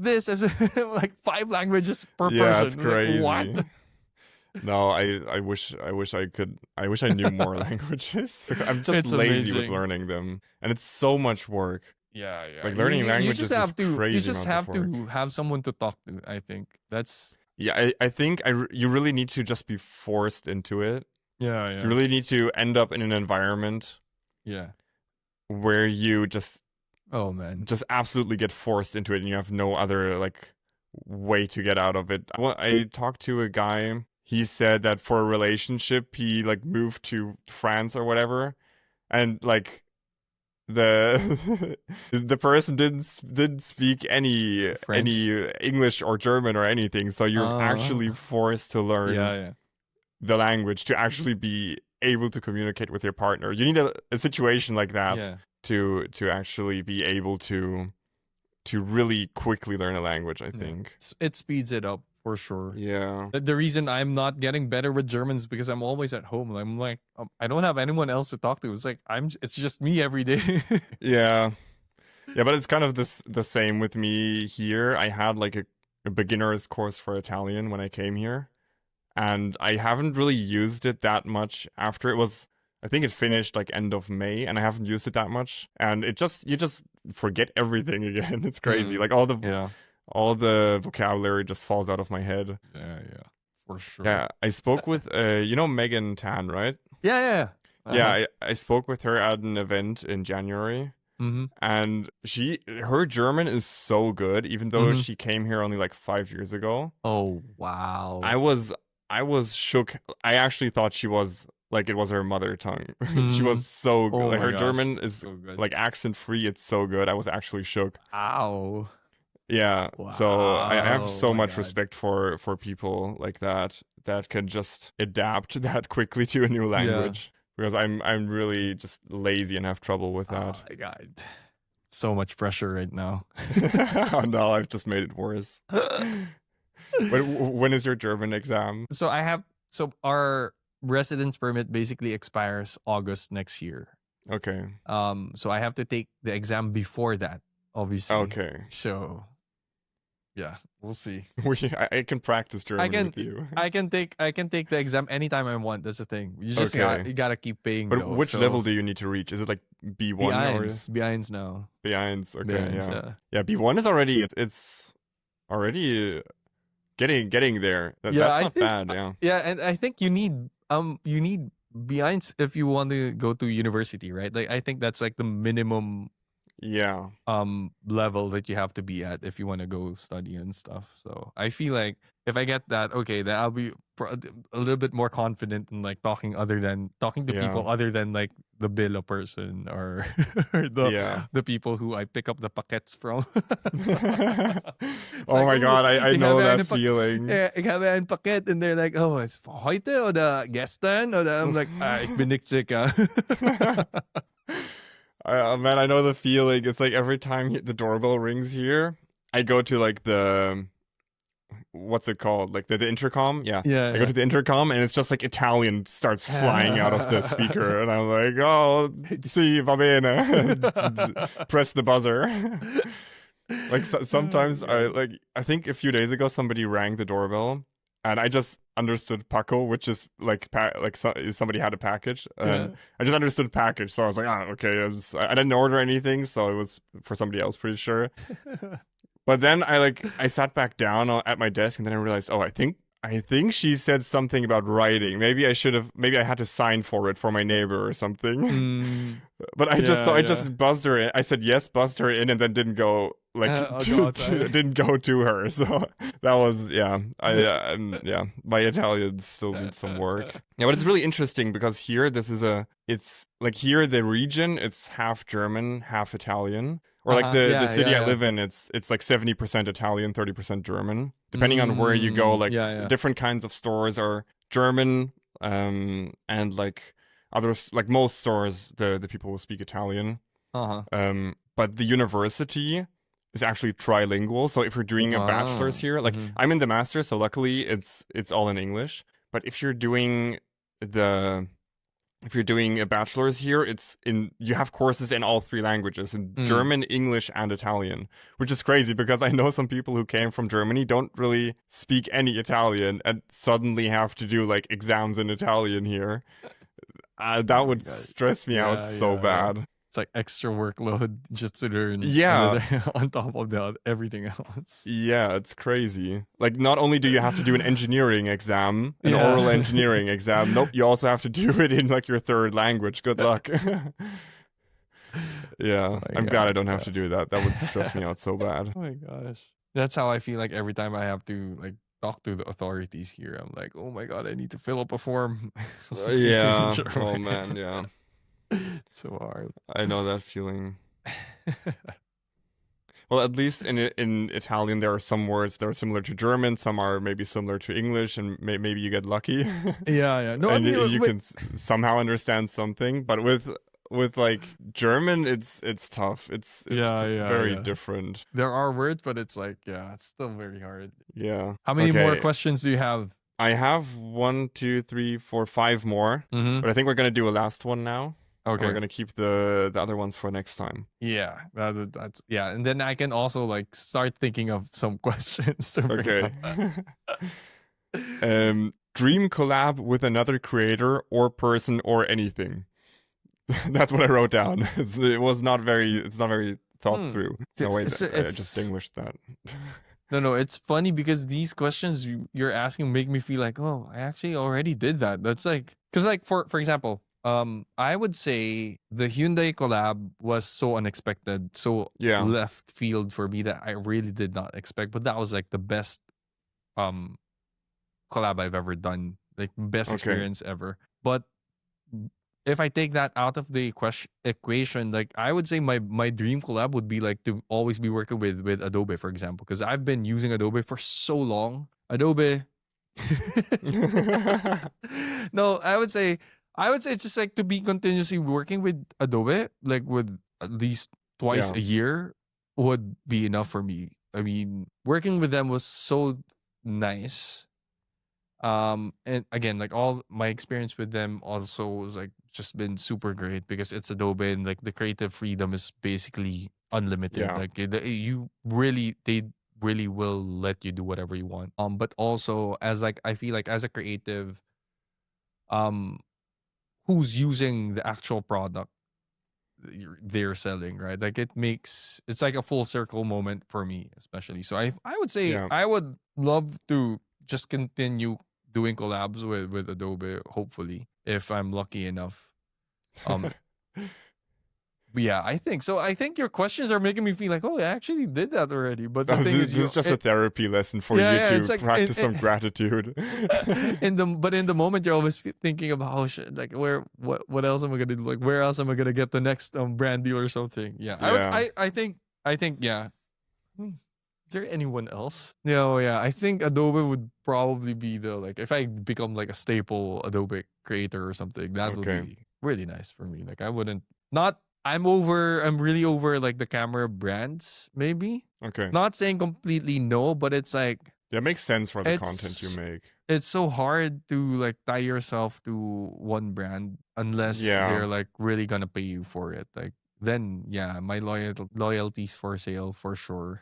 this. Like 5 languages per person. Yeah, it's crazy. Like, what? No, I wish I could. I wish I knew more languages. I'm just lazy with learning them, and it's so much work. Yeah. Like learning languages is crazy. You just have to have someone to talk to. I think that's. Yeah, I think you really need to just be forced into it. Yeah. You really need to end up in an environment. Yeah. Where you just. Oh man. Just absolutely get forced into it, and you have no other like way to get out of it. Well, I talked to a guy. He said that for a relationship, he like moved to France or whatever, and like the the person didn't speak any French? English or German or anything, so you're actually forced to learn the language to actually be able to communicate with your partner. You need a situation like that to actually be able to really quickly learn a language, I think. It speeds it up for sure. Yeah. The reason I'm not getting better with German is because I'm always at home. I'm like, I don't have anyone else to talk to. It's like it's just me every day. Yeah, but it's kind of the same with me here. I had like a beginner's course for Italian when I came here, and I haven't really used it that much after it was. I think it finished like end of May, and I haven't used it that much. And you just forget everything again. It's crazy. Like all the vocabulary just falls out of my head. Yeah, for sure. Yeah, I spoke with you know Megan Tan, right? Yeah. Yeah, I spoke with her at an event in January. And her German is so good, even though she came here only like 5 years ago. Oh wow! I was shook. I actually thought she was like it was her mother tongue. She was so good. Like her German is so like accent free. It's so good. I was actually shook. Ow. Yeah. Wow. So I have so much respect for people like that can just adapt that quickly to a new language. Because I'm really just lazy and have trouble with that. Oh my god. So much pressure right now. Oh no, I've just made it worse. When is your German exam? So our residence permit basically expires August next year. Okay. So I have to take the exam before that, obviously. Okay. So yeah, we'll see. I can practice German with you. I can take the exam anytime I want. That's the thing. You just you gotta keep paying. But which level do you need to reach? Is it like B1 B1 now. B1, okay, B1, yeah. B1 is already it's already getting there. That's not bad. Yeah. Yeah, and I think you need B1 if you want to go to university, right? Like I think that's like the minimum level that you have to be at if you want to go study and stuff. So I feel like if I get that, okay, then I'll be a little bit more confident in like talking to people other than like the Bila person or the people who I pick up the packets from. Oh my god, I know that feeling. Yeah, ik heb een pakket and they're like, oh, it's heute oder gestern? Or I'm like, ik ben niet zeker. Man, I know the feeling. It's like every time the doorbell rings here, I go to like the what's it called? Like the intercom? Yeah. I go to the intercom and it's just like Italian starts flying out of the speaker and I'm like, oh, si, va bene. Press the buzzer. Like sometimes I think a few days ago somebody rang the doorbell and I just understood Paco, which is like somebody had a package. I just understood package, so I was like, okay. I didn't order anything, so it was for somebody else, pretty sure. But then I sat back down at my desk, and then I realized, I think she said something about writing. Maybe I had to sign for it for my neighbor or something. But I just buzzed her in. I said yes, buzzed her in, and then didn't go didn't go to her. So that was my Italian still needs some work. Yeah, but it's really interesting because here it's like here the region it's half German, half Italian. Or like the city I live in, it's like 70% Italian, 30% German. Depending on where you go, like different kinds of stores are German, and like others, like most stores, the people will speak Italian. But the university is actually trilingual. So if you're doing a bachelor's here, like I'm in the master's, so luckily it's all in English. But if you're doing a bachelor's here, you have courses in all three languages, in German, English, and Italian, which is crazy because I know some people who came from Germany don't really speak any Italian and suddenly have to do like exams in Italian here. That would stress me out so bad. It's like extra workload just to learn on top of everything else. Yeah, it's crazy. Like, not only do you have to do an engineering exam, an oral engineering exam, nope, you also have to do it in like your third language. Good luck. I'm glad I don't have to do that. That would stress me out so bad. Oh my gosh. That's how I feel like every time I have to like talk to the authorities here. I'm like, oh my god, I need to fill up a form. Yeah. Oh man, yeah. It's so hard. I know that feeling. Well, at least in Italian, there are some words that are similar to German. Some are maybe similar to English, and maybe you get lucky. Yeah. No, I And mean, you can somehow understand something. But with like German, it's tough. It's very different. There are words, but it's like, yeah, it's still very hard. Yeah. How many more questions do you have? I have 1, 2, 3, 4, 5 more. But I think we're gonna do a last one now. Okay. We're gonna keep the other ones for next time. Yeah, that's yeah, and then I can also like start thinking of some questions. To bring up. Dream collab with another creator or person or anything. That's what I wrote down. It's not very thought through. No, wait, I just distinguished that. No, it's funny because these questions you're asking make me feel like, oh, I actually already did that. That's like, because like for example. I would say the Hyundai collab was so unexpected, so left field for me that I really did not expect. But that was like the best collab I've ever done, like best experience ever. But if I take that out of the equation, like I would say my dream collab would be like to always be working with Adobe, for example, because I've been using Adobe for so long. Adobe. No, I would say it's just like to be continuously working with Adobe, like with at least twice a year would be enough for me. I mean, working with them was so nice. And again, like all my experience with them also was like just been super great because it's Adobe and like the creative freedom is basically unlimited. Like they really will let you do whatever you want. But also as like I feel like as a creative, who's using the actual product they're selling, right? Like it's like a full circle moment for me, especially. So I would say I would love to just continue doing collabs with Adobe, hopefully, if I'm lucky enough. Yeah, I think so. I think your questions are making me feel like, oh, I actually did that already. But the thing this is just a therapy lesson for you to like, practice some gratitude. in the moment, you're always thinking about, oh shit, like what else am I gonna do? Like where else am I gonna get the next brand deal or something? Yeah, I think yeah. Is there anyone else? Yeah. I think Adobe would probably be the like if I become like a staple Adobe creator or something, that would be really nice for me. Like I wouldn't not. I'm really over like the camera brands, maybe. Okay. Not saying completely no, but it's like it makes sense for the content you make. It's so hard to like tie yourself to one brand unless they're like really gonna pay you for it. Like then my loyalty's for sale for sure.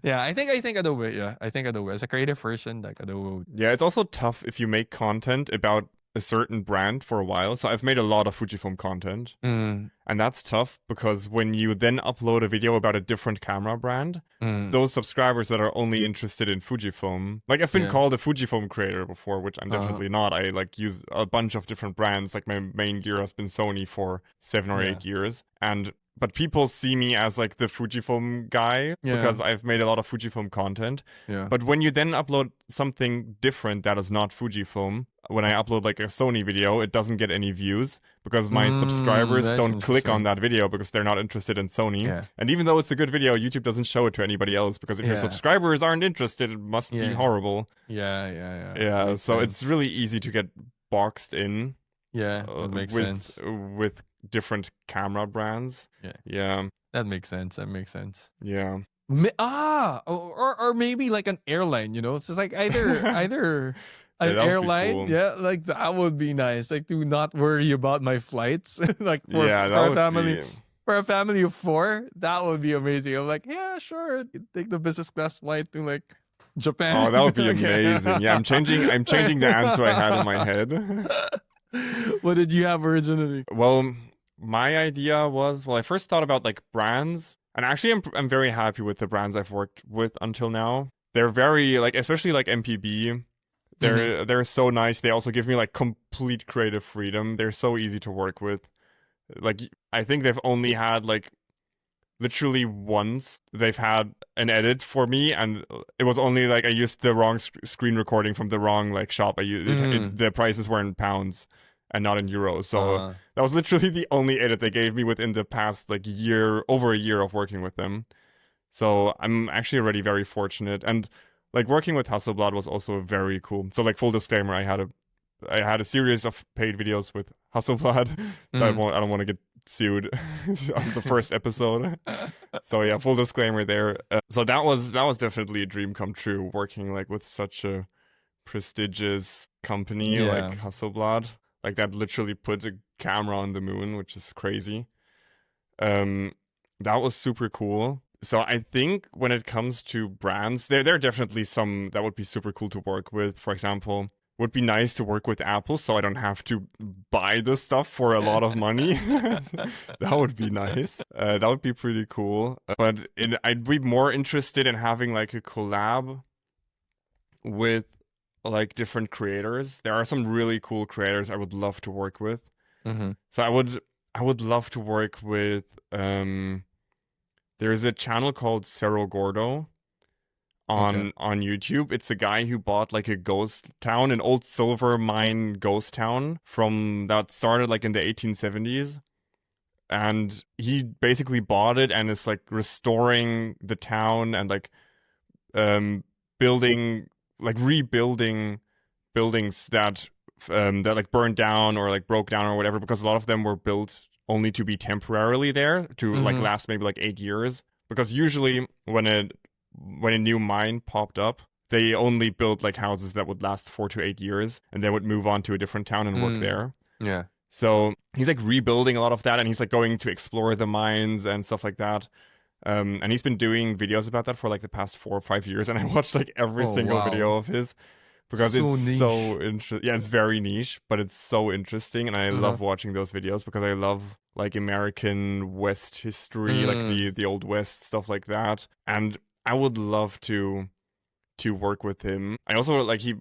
I think Adobe. Yeah, I think Adobe as a creative person, like Adobe. Yeah, it's also tough if you make content about a certain brand for a while. So I've made a lot of Fujifilm content. And that's tough because when you then upload a video about a different camera brand, those subscribers that are only interested in Fujifilm, like I've been called a Fujifilm creator before, which I'm definitely not. I like use a bunch of different brands. Like my main gear has been Sony for 7 or 8 years. But people see me as like the Fujifilm guy because I've made a lot of Fujifilm content. But when you then upload something different that is not Fujifilm, when I upload like a Sony video, it doesn't get any views because my subscribers don't click on that video because they're not interested in Sony. And even though it's a good video, YouTube doesn't show it to anybody else because if your subscribers aren't interested, it must be horrible. Yeah. So it's really easy to get boxed in. Yeah, that makes sense. With different camera brands. Yeah. That makes sense. Yeah. Or maybe like an airline, you know? It's just like either an airline, cool. Like that would be nice. Like to not worry about my flights. Like for a family of 4, that would be amazing. I'm like, yeah, sure. Take the business class flight to like Japan. Oh, that would be amazing. Yeah, I'm changing the answer I had in my head. What did you have originally? Well, my idea was, I first thought about like brands, and actually I'm very happy with the brands I've worked with until now. They're very like, especially like MPB. They're so nice. They also give me like complete creative freedom. They're so easy to work with. Like I think they've only had like literally once they've had an edit for me, and it was only like I used the wrong screen recording from the wrong like shop. I used the prices were in pounds, and not in euros. So that was literally the only edit they gave me within the past like over a year of working with them. So I'm actually already very fortunate, and like working with Hasselblad was also very cool. So like full disclaimer, I had a series of paid videos with Hasselblad. So I don't want to get sued on the first episode. So yeah, full disclaimer there. So that was definitely a dream come true, working like with such a prestigious company like Hasselblad. Like that literally put a camera on the moon, which is crazy. That was super cool. So I think when it comes to brands, there are definitely some that would be super cool to work with. For example, would be nice to work with Apple so I don't have to buy the stuff for a lot of money. That would be nice. That would be pretty cool. But I'd be more interested in having like a collab with like different creators. There are some really cool creators I would love to work with. So I would love to work with there's a channel called Cerro Gordo on YouTube. It's a guy who bought like a ghost town, an old silver mine ghost town from that started like in the 1870s. And he basically bought it and is like restoring the town and like rebuilding buildings that like burned down or like broke down or whatever, because a lot of them were built only to be temporarily there to like last maybe like 8 years. Because usually when a new mine popped up, they only built like houses that would last 4 to 8 years, and then would move on to a different town and work there. Yeah. So he's like rebuilding a lot of that, and he's like going to explore the mines and stuff like that. And he's been doing videos about that for like the past 4 or 5 years, and I watched like every single video of his because it's so interesting. Yeah, it's very niche, but it's so interesting, and I love watching those videos because I love like American West history, like the old West, stuff like that. And I would love to work with him. I also like he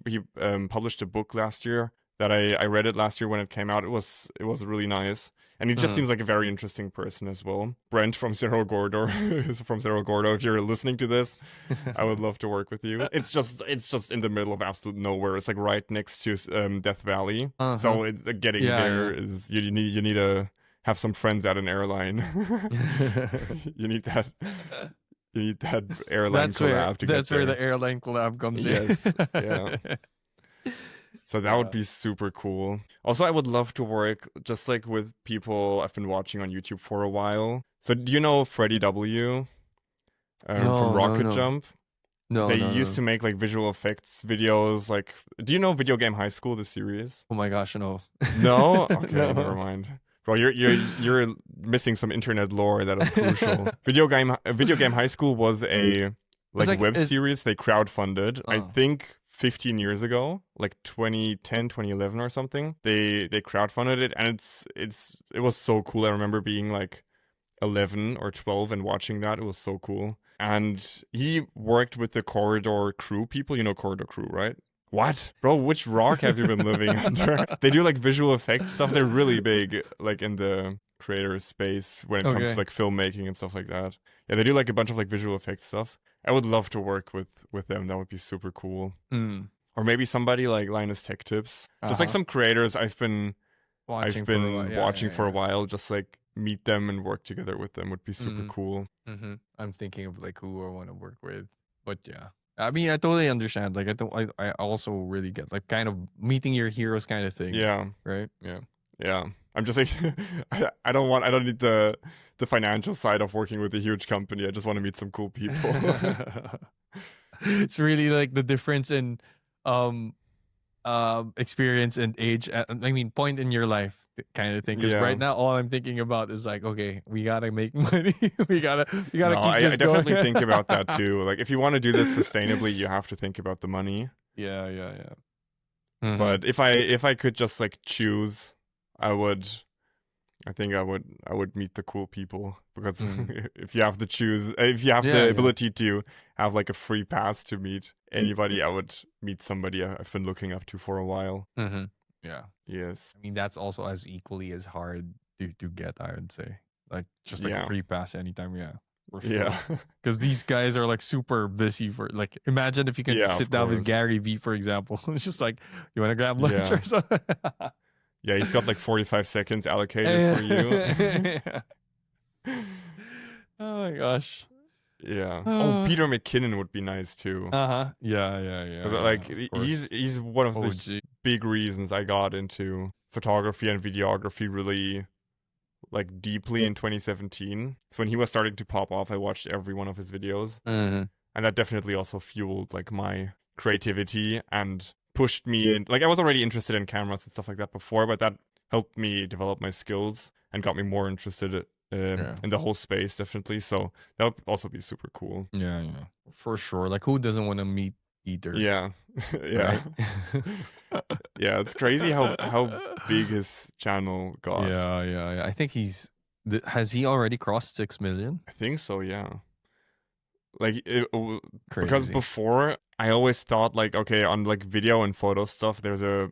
published a book last year that I read it last year when it came out. It was really nice. And he just seems like a very interesting person as well. Brent from Cerro Gordo, if you're listening to this, I would love to work with you. It's just in the middle of absolute nowhere. It's like right next to Death Valley. So getting there is you need to have some friends at an airline. You need that airline collab to get there. That's where the airline collab comes in. Yes. Yeah. So that would be super cool. Also, I would love to work just like with people I've been watching on YouTube for a while. So do you know Freddie W? From Rocket Jump? They used to make like visual effects videos. Like, do you know Video Game High School, the series? Oh my gosh, no. No? Okay, never mind. Bro, you're missing some internet lore that is crucial. Video Game High School was a web series they crowdfunded. I think 15 years ago, like 2010, 2011 or something. They crowdfunded it, and it was so cool. I remember being like 11 or 12 and watching that. It was so cool. And he worked with the Corridor Crew people. You know Corridor Crew, right? What? Bro, which rock have you been living under? They do like visual effects stuff. They're really big like in the creator space when it comes to like filmmaking and stuff like that. Yeah, they do like a bunch of like visual effects stuff. I would love to work with them. That would be super cool. Or maybe somebody like Linus Tech Tips. Just like some creators I've been watching for a while. Just like meet them and work together with them would be super cool. I'm thinking of like who I want to work with, but yeah. I mean, I totally understand. Like, I also really get like kind of meeting your heroes kind of thing. Yeah. Right. Yeah. Yeah. I'm just like, I don't need the financial side of working with a huge company. I just want to meet some cool people. It's really like the difference in experience and age. I mean, point in your life kind of thing. Because right now, all I'm thinking about is like, okay, we gotta make money. we gotta keep this I definitely think about that too. Like, if you want to do this sustainably, you have to think about the money. Yeah. But if I could just like choose, I think I would meet the cool people, because if you have the ability to have like a free pass to meet anybody, I would meet somebody I've been looking up to for a while. Yeah. Yes. I mean, that's also as equally as hard to get, I would say. Like just like a free pass anytime. Yeah. Yeah. Because these guys are like super busy for like, imagine if you can sit down with Gary V, for example. It's just like, you want to grab lunch or something? Yeah, he's got like 45 seconds allocated for you. Yeah. Oh my gosh. Yeah. Oh, Peter McKinnon would be nice too. Yeah, yeah. Like Of course. he's one of the OG. big reasons I got into photography and videography really like deeply in 2017. So when he was starting to pop off, I watched every one of his videos. Mm-hmm. And that definitely also fueled like my creativity and pushed me in. Like I was already interested in cameras and stuff like that before, but that helped me develop my skills and got me more interested in the whole space, definitely. So that would also be super cool. Yeah, for sure. Like, who doesn't want to meet Peter? Yeah, yeah, yeah. It's crazy how big his channel got. Yeah. I think has he already crossed 6 million? I think so. Yeah. Like because before I always thought like, okay, on like video and photo stuff, there's a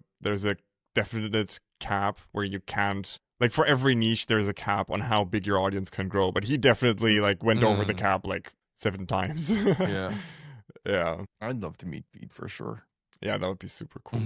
definite cap where you can't, like, for every niche there's a cap on how big your audience can grow, but he definitely like went over the cap like 7 times. Yeah. Yeah, I'd love to meet Pete for sure. Yeah, that would be super cool.